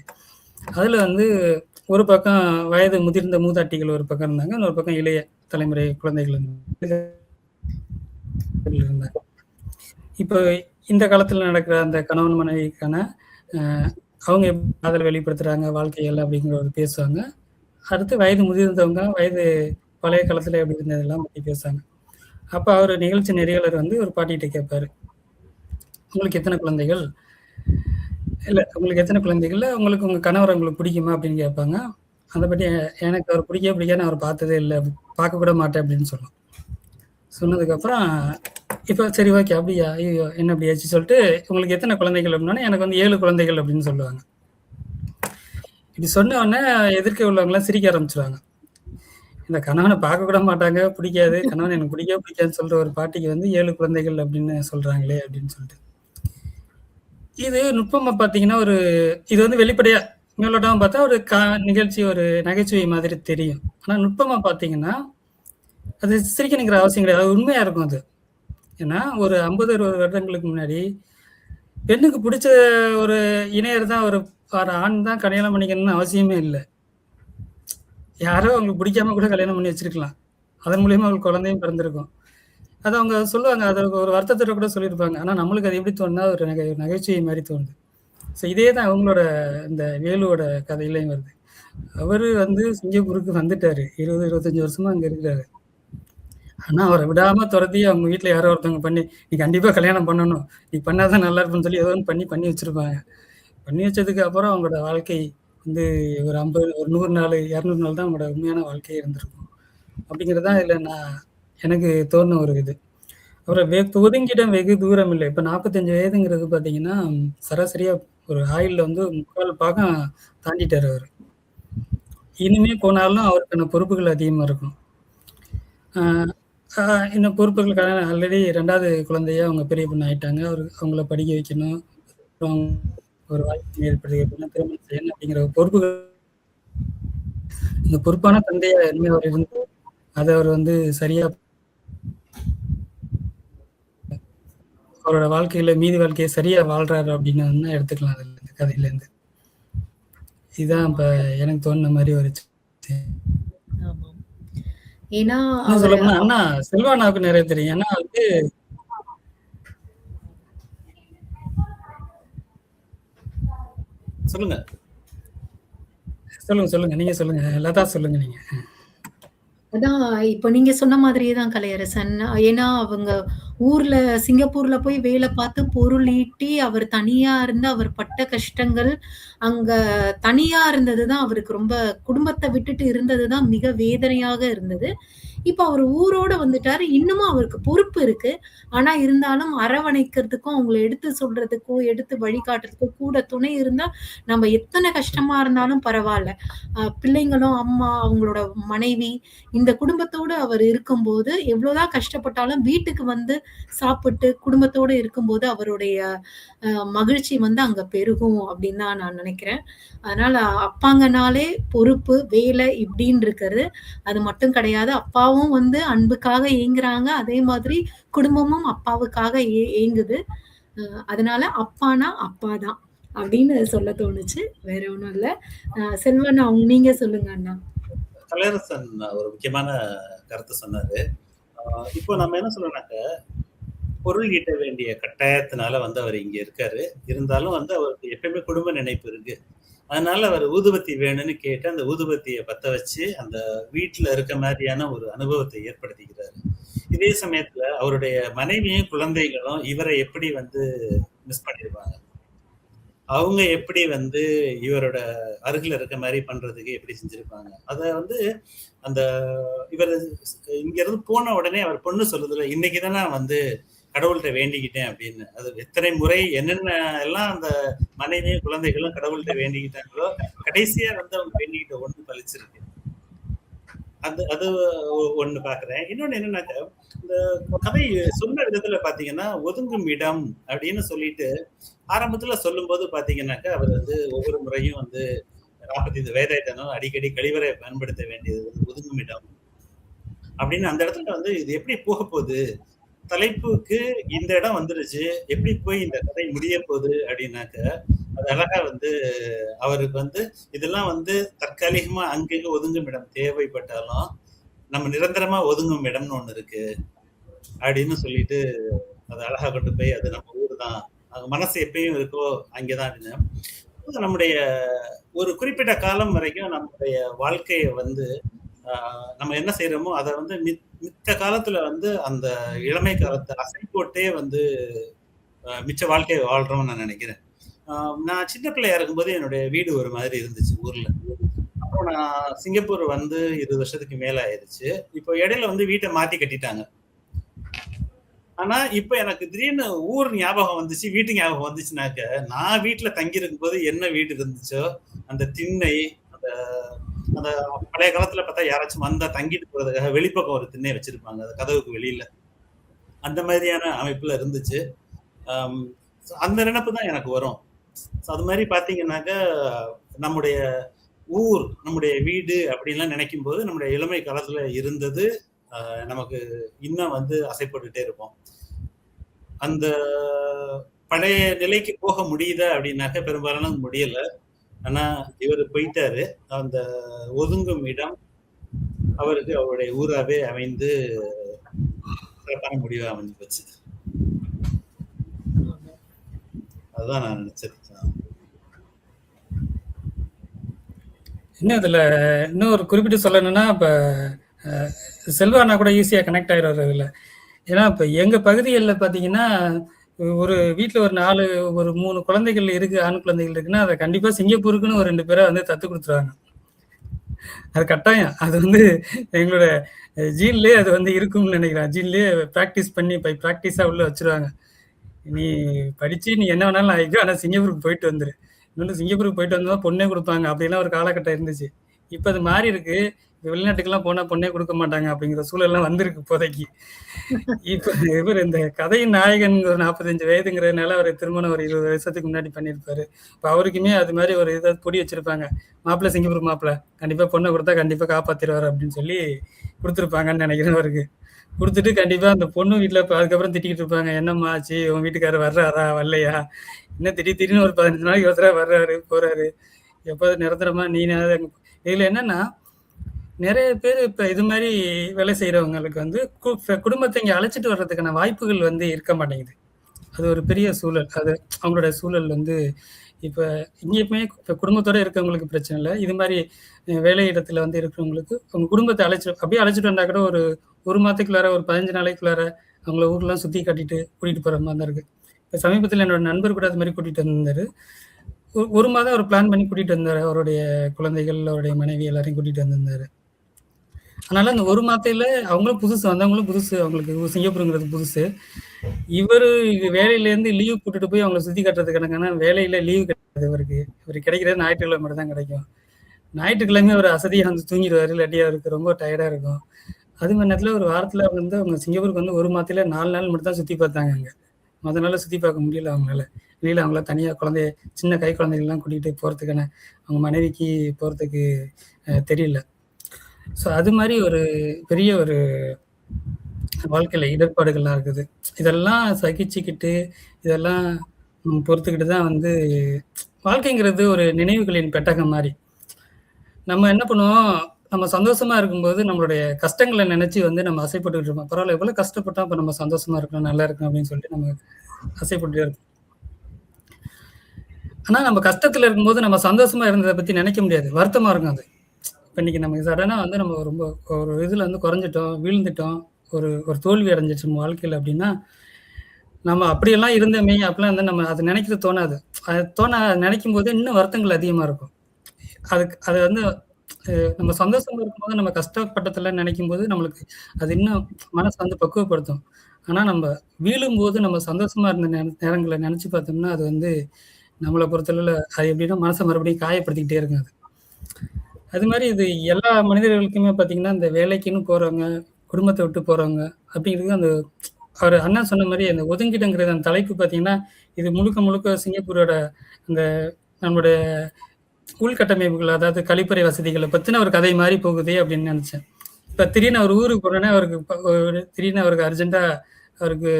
அதுல ஒரு பக்கம் வயது முதிர்ந்த மூதாட்டிகள் ஒரு பக்கம் இருந்தாங்க, இன்னொரு பக்கம் இளைய தலைமுறை குழந்தைகள் இருந்தாங்க. இப்போ இந்த காலத்துல நடக்கிற அந்த கணவன் மனைவிக்கான அவங்க காதல் வெளிப்படுத்துறாங்க, வாழ்க்கைகள் அப்படிங்கிற பேசுவாங்க. அடுத்து வயது முதிர்ந்தவங்க வயது பழைய காலத்துல எப்படி இருந்ததெல்லாம் பற்றி பேசுறாங்க. அப்ப அவர் நிகழ்ச்சி நெறியாளர் ஒரு பாட்டிகிட்ட கேட்பாரு, உங்களுக்கு எத்தனை குழந்தைகள்? இல்ல உங்களுக்கு எத்தனை குழந்தைகள்? உங்களுக்கு உங்க கணவர உங்களுக்கு பிடிக்குமா? அப்படின்னு கேட்பாங்க. அத பத்தி எனக்கு அவர் பிடிக்கவே பிடிக்காதுன்னு அவர் பார்த்ததே இல்ல. பார்க்க கூட மாட்டேன் அப்படின்னு சொல்லும். சொன்னதுக்கப்புறம், இப்ப சரி ஓகே அப்படியா? ஐயய்யோ! என்ன இப்படி ஆச்சு சொல்லிட்டு, உங்களுக்கு எத்தனை குழந்தைகள் அப்படின்னோனே, எனக்கு வந்து 7 குழந்தைகள் அப்படின்னு சொல்லுவாங்க. இப்படி சொன்ன உடனே எதிர்க்க உள்ளவங்கலாம் சிரிக்க ஆரம்பிச்சுருவாங்க. இந்த கணவன பார்க்க கூட மாட்டாங்க, பிடிக்காது. கணவன் எனக்கு பிடிக்கவே பிடிக்காதுன்னு சொல்ற ஒரு பாட்டிக்கு வந்து 7 குழந்தைகள் அப்படின்னு சொல்றாங்களே அப்படின்னு சொல்லிட்டு. இது நுட்பமா பார்த்தீங்கன்னா, இது வந்து வெளிப்படையா மேலோட்டமா பார்த்தா ஒரு நிகழ்ச்சி, ஒரு நகைச்சுவை மாதிரி தெரியும். ஆனா நுட்பமா பார்த்தீங்கன்னா, அது சிரிக்கணுங்கிற அவசியம் கிடையாது. அது உண்மையா இருக்கும் அது. ஏன்னா, ஒரு 50, 60 வருடங்களுக்கு முன்னாடி, பெண்ணுக்கு பிடிச்ச ஒரு இணையர் தான் ஒரு ஆண் தான் கல்யாணம் பண்ணிக்கணும்னு அவசியமே இல்ல. யாரோ அவங்களுக்கு பிடிக்காம கூட கல்யாணம் பண்ணி வச்சிருக்கலாம். அதன் மூலியமா அவங்களுக்கு குழந்தையும் பிறந்திருக்கும். அது அவங்க சொல்லுவாங்க. அத ஒரு வருத்தத்தோட கூட சொல்லியிருப்பாங்க. ஆனா நம்மளுக்கு அது எப்படி தோணுனா, ஒரு நகைச்சுவை மாரி தோணுது. ஸோ இதே தான் அவங்களோட இந்த வேலுவோட கதையிலயும் வருது. அவரு வந்து சிங்கப்பூருக்கு வந்துட்டாரு. 20, 25 வருஷமா அங்க இருக்கிறாரு. ஆனா அவர விடாம தொரத்தி அவங்க வீட்ல யாரோ ஒருத்தவங்க பண்ணி, "நீ கண்டிப்பா கல்யாணம் பண்ணணும். நீ பண்ணாதான் நல்லா இருக்கும்னு" சொல்லி ஏதோ ஒண்ணு பண்ணி வச்சிருப்பாங்க. பண்ணி வச்சதுக்கு அப்புறம் அவங்களோட வாழ்க்கை வந்து ஒரு 50, ஒரு 100 நாள், 200 நாள் தான் அவங்களோட உண்மையான வாழ்க்கையே இருந்திருக்கும். அப்படிங்கிறது தான் இதுல எனக்கு தோணுன ஒரு இது. அப்புறம் ஒதுங்கிடம் வெகு தூரம் இல்லை. இப்ப 45 வயதுங்கிறது பார்த்தீங்கன்னா, சராசரியா ஒரு ஆயுள்ல வந்து 3/4 பாகம் தாண்டிட்டாரு அவரு. இனிமே போனாலும் அவருக்கான பொறுப்புகள் அதிகமா இருக்கும். ஆ ஆ இந்த பொறுப்புகளுக்கான ஆல்ரெடி 2வது குழந்தையா அவங்க பெரிய பொண்ணு ஆயிட்டாங்க. அவங்கள படிக்க வைக்கணும். அப்புறம் ஒரு வாய்ப்பு ஏற்படுத்தி திருமணம் செய்யணும் அப்படிங்கிற பொறுப்புகள். இந்த பொறுப்பான தந்தையா இனிமே அவர் இருந்து, அத அவர் வந்து சரியா அவரோட வாழ்க்கையில மீதி வாழ்க்கைய சரியா வாழ்றாரு அப்படின்னு வந்து எடுத்துக்கலாம் அதுல இந்த கதையிலேருந்து. இதுதான் இப்ப எனக்கு தோணுன மாரி ஒரு ஆமாம். ஏன்னா இன்னும் அவரு சொல்லப்போனா அண்ணா செல்வா அண்ணாவுக்கு நிறைய தெரியும். ஏன்னா வந்து சொல்லுங்க. சொல்லுங்க. நீங்க சொல்லுங்க. லதா சொல்லுங்க நீங்க. அதான் இப்ப நீங்க சொன்ன மாதிரியே தான் கலையரசன். ஏன்னா அவங்க ஊர்ல சிங்கப்பூர்ல போய் வேலை பார்த்து பொருள் ஈட்டி, அவர் தனியா இருந்து அவர் பட்ட கஷ்டங்கள், அங்க தனியா இருந்தது தான் அவருக்கு ரொம்ப குடும்பத்த விட்டுட்டு இருந்தது தான் மிக வேதனையாக இருந்தது. இப்ப அவரு ஊரோட வந்துட்டாரு. இன்னமும் அவருக்கு பொறுப்பு இருக்கு. ஆனா இருந்தாலும் அரவணைக்கிறதுக்கும், அவங்கள எடுத்து சொல்றதுக்கும், எடுத்து வழிகாட்டுறதுக்கும் கூட துணை இருந்தா, நம்ம எத்தன கஷ்டமா இருந்தாலும் பரவால்ல. பிள்ளைங்களும், அம்மா, அவங்களோட மனைவி, இந்த குடும்பத்தோட அவர் இருக்கும்போது, எவ்வளோதான் கஷ்டப்பட்டாலும் வீட்டுக்கு வந்து சாப்பிட்டு, குடும்பத்தோட இருக்கும்போது அவருடைய மகிழ்ச்சி வந்து அங்க பெருகும் அப்படின்னு தான் நான் நினைக்கிறேன். அதனால அப்பாங்கனாலே பொறுப்பு, வேலை இப்படின்னு இருக்கிறது. அது மட்டும் கிடையாது. அப்பாவும் வந்து அன்புக்காக ஏங்குறாங்க. அதே மாதிரி குடும்பமும் அப்பாவுக்காக ஏங்குது. அதனால அப்பான்னா அப்பா தான். அப்படின்னு சொல்ல தோணுச்சு. வேற ஒண்ணும் இல்ல. செல்வன் நீங்க சொல்லுங்க அண்ணா. கலையரசன் ஒரு முக்கியமான கருத்து சொன்னாரு. இப்போ நம்ம என்ன சொல்லணும்னாக்க, பொருள் ஈட்ட வேண்டிய கட்டாயத்தினால வந்து அவர் இங்க இருக்காரு. இருந்தாலும் வந்து அவருக்கு எப்பயுமே குடும்ப நினைப்பு இருக்கு. அதனால அவர் ஊதுபத்தி வேணும்னு கேட்டு அந்த ஊதுபத்தியை பத்த வச்சு அந்த வீட்டுல இருக்க மாதிரியான ஒரு அனுபவத்தை ஏற்படுத்திக்கிறாரு. இதே சமயத்துல அவருடைய மனைவியும் குழந்தைகளும் இவரை எப்படி வந்து மிஸ் பண்ணிருப்பாங்க, அவங்க எப்படி வந்து இவரோட அருகில இருக்க மாதிரி பண்றதுக்கு எப்படி செஞ்சிருப்பாங்க. அத வந்து அந்த இவர் இங்க இருந்து போன உடனே அவர் பொண்ணு சொல்லுதுல, இன்னைக்குதான் நான் வந்து கடவுள்கிட்ட வேண்டிக்கிட்டேன் அப்படின்னு. அது எத்தனை முறை என்னென்ன எல்லாம் அந்த மனைவியும் குழந்தைகளும் கடவுள்கிட்ட வேண்டிக்கிட்டாங்களோ, கடைசியா வந்து அவங்க வேண்டிக்கிட்ட ஒண்ணு பழிச்சிருக்கு. அது அது ஒண்ணு பாக்குறேன். இன்னொன்னு என்னன்னாக்க, இந்த கதை சொன்ன விதத்துல பாத்தீங்கன்னா, ஒதுங்கும் இடம் அப்படின்னு சொல்லிட்டு ஆரம்பத்துல சொல்லும் போது பாத்தீங்கன்னாக்க, அவர் வந்து ஒவ்வொரு முறையும் வந்து 45 வயதாயிட்டாலும் அடிக்கடி கழிவறை பயன்படுத்த வேண்டியது ஒதுங்கும் இடம் அப்படின்னு அந்த இடத்துல வந்து இது எப்படி போக போகுது, தலைப்புக்கு இந்த இடம் வந்துருச்சு, எப்படி போய் இந்த கதை முடிய போகுது அப்படின்னாக்க, அது அழகா வந்து அவருக்கு வந்து இதெல்லாம் வந்து தற்காலிகமா அங்கங்க ஒதுங்கும் இடம் தேவைப்பட்டாலும் நம்ம நிரந்தரமா ஒதுங்கும் இடம்னு ஒண்ணு இருக்கு அப்படின்னு சொல்லிட்டு அது அழகா கொண்டு போய் அது நம்ம ஊர் தான், அங்க மனசு எப்பயும் இருக்கோ அங்கேதான் அப்படின்னு நம்முடைய ஒரு குறிப்பிட்ட காலம் வரைக்கும் நம்முடைய வாழ்க்கையை வந்து நம்ம என்ன செய்யறோமோ அதை வந்து மித்த காலத்துல வந்து அந்த இளமை காலத்தை அசை போட்டே வந்து மிச்ச வாழ்க்கையை வாழ்றோம்னு நான் நினைக்கிறேன். நான் சின்ன பிள்ளையா இருக்கும்போது என்னுடைய வீடு ஒரு மாதிரி இருந்துச்சு ஊர்ல. அப்புறம் நான் சிங்கப்பூர் வந்து 20 வருஷத்துக்கு மேல ஆயிருச்சு. இப்போ இடையில வந்து வீட்டை மாத்தி கட்டிட்டாங்க. ஆனா இப்ப எனக்கு திடீர்னு ஊர் ஞாபகம் வந்துச்சு, வீட்டு ஞாபகம் வந்துச்சுனாக்க, நான் வீட்டுல தங்கி இருக்கும்போது என்ன வீடு இருந்துச்சோ அந்த திண்ணை, அந்த அந்த பழைய காலத்துல பார்த்தா யாராச்சும் வந்தா தங்கிட்டு போறதுக்காக வெளிப்பக்கம் ஒரு திண்ணை வச்சிருப்பாங்க, அது கதவுக்கு வெளியில. அந்த மாதிரியான அமைப்புல இருந்துச்சு. அந்த நினைப்பு தான் எனக்கு வரும். அது மாதிரி பாத்தீங்கன்னாக்க நம்முடைய ஊர், நம்முடைய வீடு அப்படின்லாம் நினைக்கும் போது நம்முடைய இளமை காலத்துல இருந்தது நமக்கு இன்னும் வந்து அசைப்பட்டுட்டே இருப்போம். அந்த பழைய நிலைக்கு போக முடியுதா அப்படின்னாக்க பெரும்பாலான முடியல. ஆனா இவர் போயிட்டாரு. அந்த ஒதுங்கும் இடம் அவருக்கு அவருடைய ஊராவே அமைந்து சிறப்பான முடிவா அமைஞ்சு போச்சு. அதுதான் நான் நினைச்சது. இன்னும் இதுல இன்னும் ஒரு குறிப்பிட்டு சொல்லணும்னா, இப்ப செல்வானா கூட ஈஸியா கனெக்ட் ஆயிடுவாரு இதுல. ஏன்னா இப்ப எங்க பகுதிகளில் பாத்தீங்கன்னா, ஒரு வீட்டுல ஒரு 4 ஒரு 3 குழந்தைகள் இருக்கு, ஆண் குழந்தைகள் இருக்குன்னா அதை கண்டிப்பா சிங்கப்பூருக்குன்னு ஒரு 2 பேரை வந்து தத்து கொடுத்துருவாங்க. அது கட்டாயம். அது வந்து எங்களோட ஜீன்லயே அது வந்து இருக்கும்னு நினைக்கிறேன். ஜீன்லயே ப்ராக்டிஸ் பண்ணி ப்ராக்டிஸா உள்ள வச்சிருவாங்க. நீ படிச்சு நீ என்ன வேணாலும் ஆயிக்கோ, ஆனா சிங்கப்பூருக்கு போயிட்டு வந்துரு. இன்னொன்று சிங்கப்பூருக்கு போயிட்டு வந்தா பொண்ணே கொடுப்பாங்க அப்படிலாம் ஒரு காலகட்டம் இருந்துச்சு. இப்ப அது மாறி இருக்கு. வெளிநாட்டுக்கெல்லாம் போனா பொண்ணே கொடுக்க மாட்டாங்க அப்படிங்கிற சூழல்லாம் வந்திருக்கு இப்போதைக்கு. இப்ப இவர் இந்த கதையின் நாயகன் ஒரு 45 வயதுங்கிறதுனால அவர் திருமணம் ஒரு 20 வருஷத்துக்கு முன்னாடி பண்ணியிருப்பாரு. இப்ப அவருக்குமே அது மாதிரி ஒரு இதை பொடி வச்சிருப்பாங்க. மாப்பிள்ளை சிங்கப்பூர் மாப்பிள்ளை கண்டிப்பா பொண்ணை கொடுத்தா கண்டிப்பா காப்பாத்திடுவாரு அப்படின்னு சொல்லி கொடுத்துருப்பாங்கன்னு நினைக்கிறேன். அவருக்கு கொடுத்துட்டு கண்டிப்பா அந்த பொண்ணு வீட்டுல அதுக்கப்புறம் திட்டிக்கிட்டு இருப்பாங்க, என்னம்மா ஆச்சு, உன் வீட்டுக்காரர் வர்றாரா வரலையா, இன்னும் திடீர்னு ஒரு 15 நாளைக்கு ஒருத்தர வர்றாரு போறாரு, எப்போது நிரந்தரமா இதுல என்னன்னா நிறைய பேர் இப்ப இது மாதிரி வேலை செய்யறவங்களுக்கு வந்து குடும்பத்தை இங்க அழைச்சிட்டு வர்றதுக்கான வாய்ப்புகள் வந்து இருக்க மாட்டேங்குது. அது ஒரு பெரிய சூழல். அது அவங்களோட சூழல் வந்து இப்ப இங்கேயுமே இப்ப குடும்பத்தோட இருக்கவங்களுக்கு பிரச்சனை இல்லை. இது மாதிரி வேலை இடத்துல வந்து இருக்கிறவங்களுக்கு அவங்க குடும்பத்தை அப்படியே அழைச்சிட்டு வந்தா கூட ஒரு மாதத்துக்குள்ளார ஒரு 15 நாளைக்குள்ளார அவங்கள ஊர்லாம் சுத்தி காட்டிட்டு கூட்டிட்டு போற மாதிரி தான் இருக்கு. இப்ப சமீபத்தில் என்னோட நண்பர் கூட அது மாதிரி கூட்டிட்டு வந்திருந்தாரு. ஒரு மாதம் அவர் பிளான் பண்ணி கூட்டிட்டு வந்தாரு. அவருடைய குழந்தைகள், அவருடைய மனைவி எல்லாரையும் கூட்டிட்டு வந்திருந்தாரு. அதனால அந்த ஒரு மாதத்துல அவங்களும் புதுசு, வந்தவங்களும் புதுசு, அவங்களுக்கு சிங்கப்பூருங்கிறது புதுசு. இவரு வேலையில இருந்து லீவ் போட்டுட்டு போய் அவங்களை சுத்தி காட்டுறதுக்கான வேலையில லீவு கிடையாது இவருக்கு. இவருக்கு கிடைக்கிறது ஞாயிற்றுக்கிழமை மட்டும் தான் கிடைக்கும். ஞாயிற்றுக்கிழமை ஒரு அசதியா வந்து தூங்கிடுவாரு, இல்லாட்டி அவருக்கு ரொம்ப டயர்டா இருக்கும். அது மாதிரி நேரத்துல ஒரு வாரத்துல வந்து அவங்க சிங்கப்பூருக்கு வந்து ஒரு மாதத்துல 4 நாள் மட்டும் தான் சுத்தி பார்த்தாங்க. அங்க மொதல் நாள் சுத்தி பார்க்க முடியல அவங்களால. வெளியில அவங்கள தனியா சின்ன கை குழந்தைகள்லாம் கூட்டிகிட்டு போறதுக்கான அவங்க மனைவிக்கு போறதுக்கு தெரியல. ஸோ அது மாதிரி ஒரு பெரிய ஒரு வாழ்க்கையில இடர்பாடுகள்லாம் இருக்குது. இதெல்லாம் சகிச்சுக்கிட்டு இதெல்லாம் பொறுத்துக்கிட்டு தான் வந்து வாழ்க்கைங்கிறது ஒரு நினைவுகளின் பெட்டகம் மாதிரி. நம்ம என்ன பண்ணுவோம், நம்ம சந்தோஷமா இருக்கும்போது நம்மளுடைய கஷ்டங்களை நினைச்சு வந்து நம்ம அசைப்பட்டுக்கிட்டு இருப்போம். பரவாயில்ல, எவ்வளவு கஷ்டப்பட்டோம், அப்ப நம்ம சந்தோஷமா இருக்கணும், நல்லா இருக்கணும் அப்படின்னு சொல்லிட்டு நம்ம அசைப்பட்டு இருக்கோம். ஆனா நம்ம கஷ்டத்துல இருக்கும்போது நம்ம சந்தோஷமா இருந்ததை பத்தி நினைக்க முடியாது, வருத்தமா இருக்கும் அது. இப்ப இன்னைக்கு நமக்கு சடனா வந்து நம்ம ரொம்ப ஒரு இதுல வந்து குறைஞ்சிட்டோம், வீழ்ந்துட்டோம், ஒரு தோல்வி அடைஞ்சிச்சு நம்ம வாழ்க்கையில அப்படின்னா, நம்ம அப்படியெல்லாம் இருந்தோமே அப்படிலாம் வந்து நம்ம அதை நினைக்கிறது தோணாது. அது நினைக்கும் போது இன்னும் வருத்தங்கள் அதிகமா இருக்கும். அது வந்து நம்ம சந்தோஷமா இருக்கும்போது நம்ம கஷ்டப்பட்டதுல நினைக்கும் போது நம்மளுக்கு அது இன்னும் மனசு வந்து பக்குவப்படுத்தும். ஆனா நம்ம வீழும் போது நம்ம சந்தோஷமா இருந்த நேரங்களை நினைச்சு பார்த்தோம்னா அது வந்து நம்மளை பொறுத்தளவுல அது எப்படின்னா மனசை மறுபடியும் காயப்படுத்திக்கிட்டே இருக்கும். அது மாதிரி இது எல்லா மனிதர்களுக்குமே பார்த்தீங்கன்னா இந்த வேலைக்குன்னு போறவங்க, குடும்பத்தை விட்டு போறவங்க அப்படிங்கிறது அந்த அவர் அண்ணா சொன்ன மாதிரி அந்த ஒதுங்கிடங்கிறது அந்த தலைப்பு பார்த்தீங்கன்னா இது முழுக்க முழுக்க சிங்கப்பூரோட அந்த நம்மளுடைய உள்கட்டமைப்புகள், அதாவது கழிப்பறை வசதிகளை பத்தின ஒரு கதை மாதிரி போகுதே அப்படின்னு நினைச்சேன். இப்ப திடீர்னு அவர் ஊருக்கு போனோன்னே திடீர்னு அவருக்கு அர்ஜென்ட்டா அவருக்கு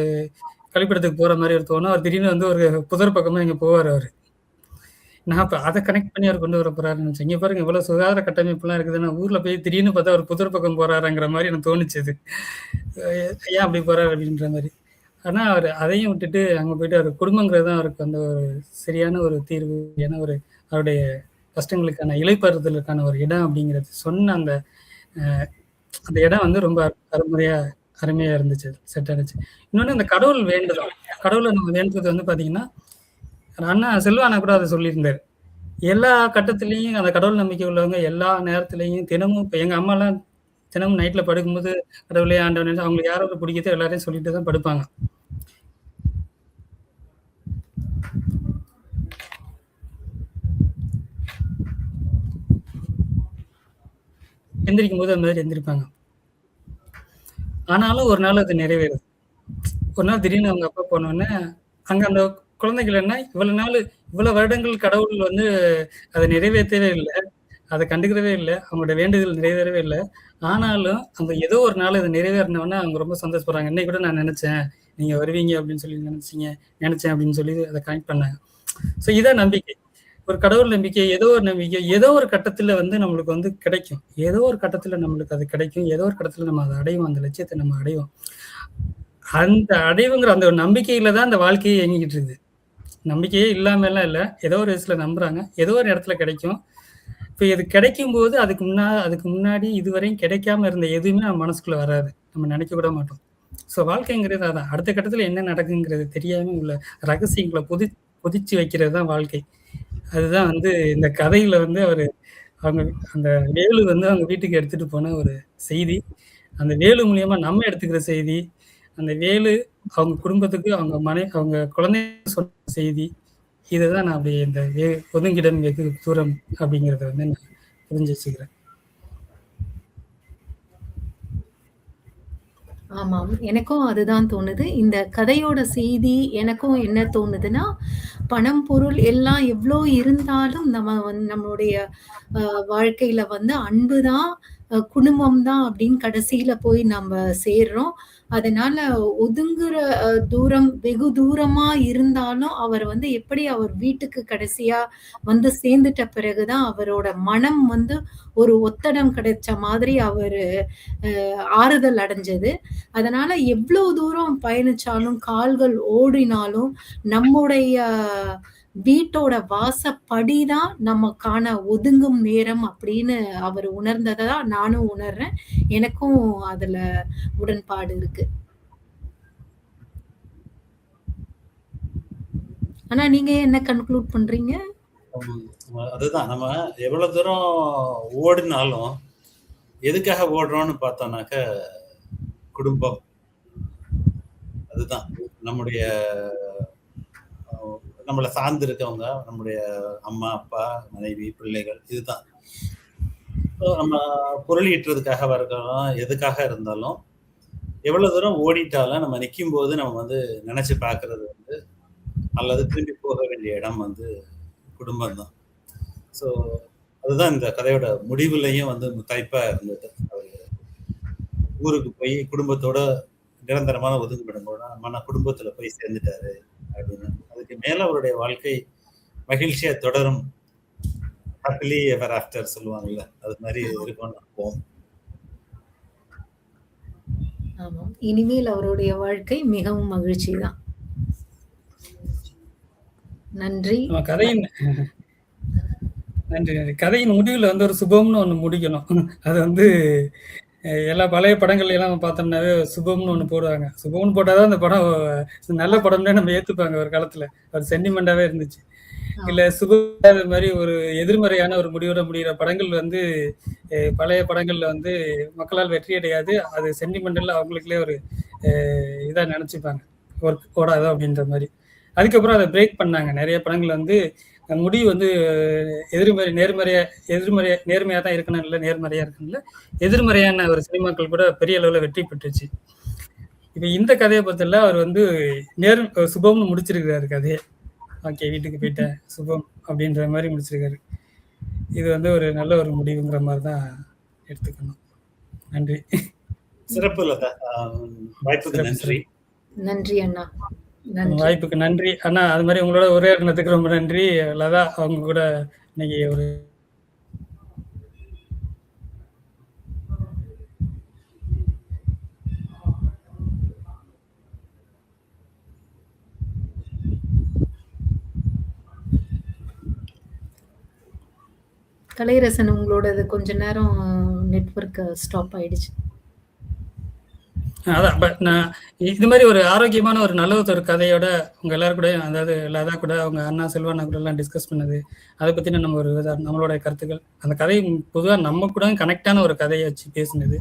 கழிப்பிடத்துக்கு போற மாதிரி ஒரு தோணும். அவர் திடீர்னு வந்து ஒரு புதர் பக்கமா இங்க போவார் அவரு. நான் இப்ப அதை கனெக்ட் பண்ணி அவர் கொண்டு வர போறாருன்னு நினைச்சேன். இங்க பாருங்க இவ்வளவு சுகாதார கட்டமைப்புலாம் இருக்குதுன்னா ஊர்ல போய் திடீர்னு பார்த்தா அவர் புதர் பக்கம் போறாருங்கிற மாதிரி எனக்கு தோணுச்சு. ஏன் அப்படி போறாரு அப்படின்ற மாதிரி. ஆனா அவர் அதையும் விட்டுட்டு அங்க போயிட்டு அவர் குடும்பங்கிறது தான் அவருக்கு அந்த ஒரு சரியான ஒரு தீர்வு, ஏன்னா அவருடைய கஷ்டங்களுக்கான இலைப்பாறுதலுக்கான ஒரு இடம் அப்படிங்கிறது சொன்ன அந்த இடம் வந்து ரொம்ப அருமையா இருந்துச்சு, செட் ஆனிச்சு. இன்னொன்னு இந்த கடவுள் வேண்டுதல், கடவுளை நம்ம வேண்டது வந்து பாத்தீங்கன்னா அண்ணா செல்வா அண்ணா கூட அதை சொல்லியிருந்தாரு. எல்லா கட்டத்திலயும் அந்த கடவுள் நம்பிக்கை உள்ளவங்க எல்லா நேரத்திலயும் தினமும் இப்ப எங்க அம்மாலாம் தினமும் நைட்ல படுக்கும்போது கடவுளே ஆண்டவனே அவங்களுக்கு யாராவது பிடிக்குதோ எல்லாரையும் சொல்லிட்டு தான் படுப்பாங்க. எந்திரிக்கும் போது அந்த மாதிரி எந்திரிப்பாங்க. ஆனாலும் ஒரு நாள் அது நிறைவேறுது. ஒரு நாள் திடீர்னு அவங்க அப்பா போனோடனே அங்க அந்த குழந்தைகள் என்ன இவ்வளவு வருடங்கள் கடவுள் வந்து அதை நிறைவேற்றவே இல்லை, அதை கண்டுக்கிறவே இல்லை, அவங்களோட வேண்டுதல் நிறைவேறவே இல்லை. ஆனாலும் அந்த ஏதோ ஒரு நாள் அது நிறைவேறினோடனே அவங்க ரொம்ப சந்தோஷப்படுறாங்க. இன்னைக்கு கூட நான் நினைச்சேன் நீங்க வருவீங்க அப்படின்னு சொல்லி நினைச்சேன் அப்படின்னு சொல்லி அதை கனெக்ட் பண்ணாங்க. ஸோ இதான் நம்பிக்கை. ஒரு கடவுள் நம்பிக்கை, ஏதோ ஒரு நம்பிக்கை ஏதோ ஒரு கட்டத்துல வந்து நம்மளுக்கு வந்து கிடைக்கும். ஏதோ ஒரு கட்டத்துல நம்மளுக்கு அது கிடைக்கும். ஏதோ ஒரு கட்டத்துல நம்ம அதை அடைவோம். அந்த லட்சியத்தை நம்ம அடைவோம். அந்த அடைவுங்கிற அந்த ஒரு நம்பிக்கையில தான் அந்த வாழ்க்கையை இயங்கிக்கிட்டு இருக்குது. நம்பிக்கையே இல்லாம எல்லாம் இல்லை. ஏதோ ஒரு வயசுல நம்புறாங்க. ஏதோ ஒரு இடத்துல கிடைக்கும். இப்போ இது கிடைக்கும் போது அதுக்கு முன்னாடி இதுவரையும் கிடைக்காம இருந்த எதுவுமே நம்ம மனசுக்குள்ள வராது. நம்ம நினைக்க கூட மாட்டோம். ஸோ வாழ்க்கைங்கிறது அதான். அடுத்த கட்டத்துல என்ன நடக்குங்கிறது தெரியாம உள்ள ரகசியங்களை பொதிச்சு வைக்கிறது தான் வாழ்க்கை. அதுதான் வந்து இந்த கதையில வந்து அவங்க அந்த வேலு வந்து அவங்க வீட்டுக்கு எடுத்துட்டு போன ஒரு செய்தி. அந்த வேலு மூலியமா நம்ம எடுத்துக்கிற செய்தி, அந்த வேலு அவங்க குடும்பத்துக்கு அவங்க குழந்தைங்க சொன்ன செய்தி, இதுதான் நான் அப்படி இந்த ஒதுங்கிடம் வெகு தூரம் அப்படிங்கிறத வந்து நான் புரிஞ்சு வச்சுக்கிறேன். ஆமாம், எனக்கும் அதுதான் தோணுது. இந்த கதையோட செய்தி எனக்கும் என்ன தோணுதுன்னா, பணம், பொருள் எல்லாம் எவ்ளோ இருந்தாலும் நம்மளுடைய வாழ்க்கையில வந்து அன்பு தான், குடும்பம் தான் அப்படின்னு கடைசியில போய் நம்ம சேர்றோம். அதனால ஒதுங்குற தூரம் வெகு தூரமா இருந்தாலும், அவர் வந்து எப்படி அவர் வீட்டுக்கு கடைசியா வந்து சேர்ந்துட்ட பிறகுதான் அவரோட மனம் வந்து ஒரு ஒத்தடம் கிடைச்ச மாதிரி அவரு ஆறுதல் அடைஞ்சது. அதனால எவ்வளவு தூரம் பயணிச்சாலும், கால்கள் ஓடினாலும், நம்முடைய வீட்டோட வாசப்படிதான் நமக்கான ஒதுங்கும் நேரம் அப்படின்னு அவர் உணர்ந்ததா நானும் உணர்றேன். எனக்கும் அதுல உடன்பாடு இருக்கு. ஆனா நீங்க என்ன கன்க்ளூட் பண்றீங்க? அதுதான், நம்ம எவ்வளவு தூரம் ஓடினாலும் எதுக்காக ஓடுறோம்னு பார்த்தோம்னாக்க குடும்பம். அதுதான் நம்முடைய நம்மளை சார்ந்து இருக்கவங்க, நம்முடைய அம்மா அப்பா மனைவி பிள்ளைகள். இதுதான் நம்ம பொருள் ஈட்டுறதுக்காக இருக்கலாம், எதுக்காக இருந்தாலும் எவ்வளவு தூரம் ஓடிட்டாலும் நம்ம நிற்கும் போது நம்ம வந்து நினைச்சு பார்க்கறது வந்து அல்லது திரும்பி போக வேண்டிய இடம் வந்து குடும்பம் தான். ஸோ அதுதான் இந்த கதையோட முடிவுலையும் வந்து முத்தாய்ப்பா இருந்தது. அவர் ஊருக்கு போய் குடும்பத்தோட நிரந்தரமான ஒதுங்குமிடம் கூட குடும்பத்துல போய் சேர்ந்துட்டாரு அப்படின்னு. அதுக்கு மேல அவருடைய வாழ்க்கை மகிழ்ச்சியா தொடரும், ஹாப்பிலி எவர் ஆஃப்டர் சொல்லுவாங்கல்ல, அது மாதிரி இருக்கும்னு நம்புவோம். ஆமாம், இனிமேல் அவருடைய வாழ்க்கை மிகவும் மகிழ்ச்சி தான். நன்றி. நன்றி. கதையின் முடிவுல வந்து ஒரு சுபம்னு ஒண்ணு முடிக்கணும். அது வந்து எல்லா பழைய படங்கள் எல்லாம் பார்த்தோம்னாவே சுபம்னு ஒண்ணு போடுவாங்க. சுபம்னு போட்டாதான் அந்த படம் நல்ல படம்னே நம்ம ஏத்துப்பாங்க. ஒரு காலத்துல ஒரு சென்டிமெண்டாவே இருந்துச்சு. இல்ல சுபம் மாதிரி ஒரு எதிர்மறையான ஒரு முடிவோட முடிகிற படங்கள் வந்து பழைய படங்கள்ல வந்து மக்களால் வெற்றி அடையாது. அது சென்டிமெண்டல்ல அவங்களுக்குள்ளே ஒரு இதா நினைச்சுப்பாங்க, ஒர்க் ஓடாதோ அப்படின்ற மாதிரி. அதுக்கப்புறம் அதை பிரேக் பண்ணாங்க. நிறைய படங்கள் வந்து முடிவு வந்து நேர்மையா தான் இருக்கணும், இல்லை நேர்மறையா இருக்கணும், இல்லை எதிர்மறையான ஒரு சினிமாக்கள் கூட பெரிய அளவுல வெற்றி பெற்றுச்சு. இப்ப இந்த கதையை பொறுத்தல அவர் வந்து சுபம்னு முடிச்சிருக்கிறாரு கதையை. ஓகே, வீட்டுக்கு போயிட்டேன் சுபம் அப்படின்ற மாதிரி முடிச்சிருக்காரு. இது வந்து ஒரு நல்ல ஒரு முடிவுங்கிற மாதிரி தான் எடுத்துக்கணும். நன்றி. சிறப்பு லதா, வாய்ப்புக்கு நன்றி. நன்றி அண்ணா. வாய்ப்புக்கு நன்றி அண்ணா. அது மாதிரி உங்களோட உரையாடினதுக்கு ரொம்ப நன்றி லதா. அவங்க கூட இன்னைக்கு ஒரு கலைரசன், உங்களோட கொஞ்ச நேரம் நெட்வொர்க் ஸ்டாப் ஆயிடுச்சு. அதான் நான் இது மாதிரி ஒரு ஆரோக்கியமான ஒரு நல்ல ஒரு கதையோட உங்க எல்லாரும் கூட, அதாவது லதா கூட அவங்க அண்ணா செல்வானா கூட எல்லாம் டிஸ்கஸ் பண்ணது, அதை பத்தின நம்ம ஒரு நம்மளோட கருத்துக்கள், அந்த கதை பொதுவா நம்ம கூட கனெக்டான ஒரு கதையை வச்சு பேசினது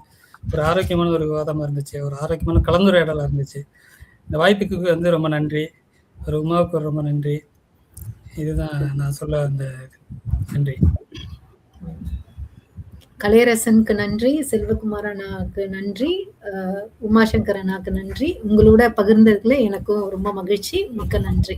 ஒரு ஆரோக்கியமான ஒரு விவாதமா இருந்துச்சு, ஒரு ஆரோக்கியமான கலந்துரையாடலா இருந்துச்சு. இந்த வாய்ப்புக்கு வந்து ரொம்ப நன்றி. ஒரு உமாவுக்கு ரொம்ப நன்றி. இதுதான் நான் சொல்ல வந்த நன்றி. கலையரசனுக்கு நன்றி, செல்வகுமார் அண்ணாவுக்கு நன்றி, உமாசங்கர் அண்ணாவுக்கு நன்றி. உங்களோட பகிர்ந்ததுல எனக்கும் ரொம்ப மகிழ்ச்சி. மிக்க நன்றி.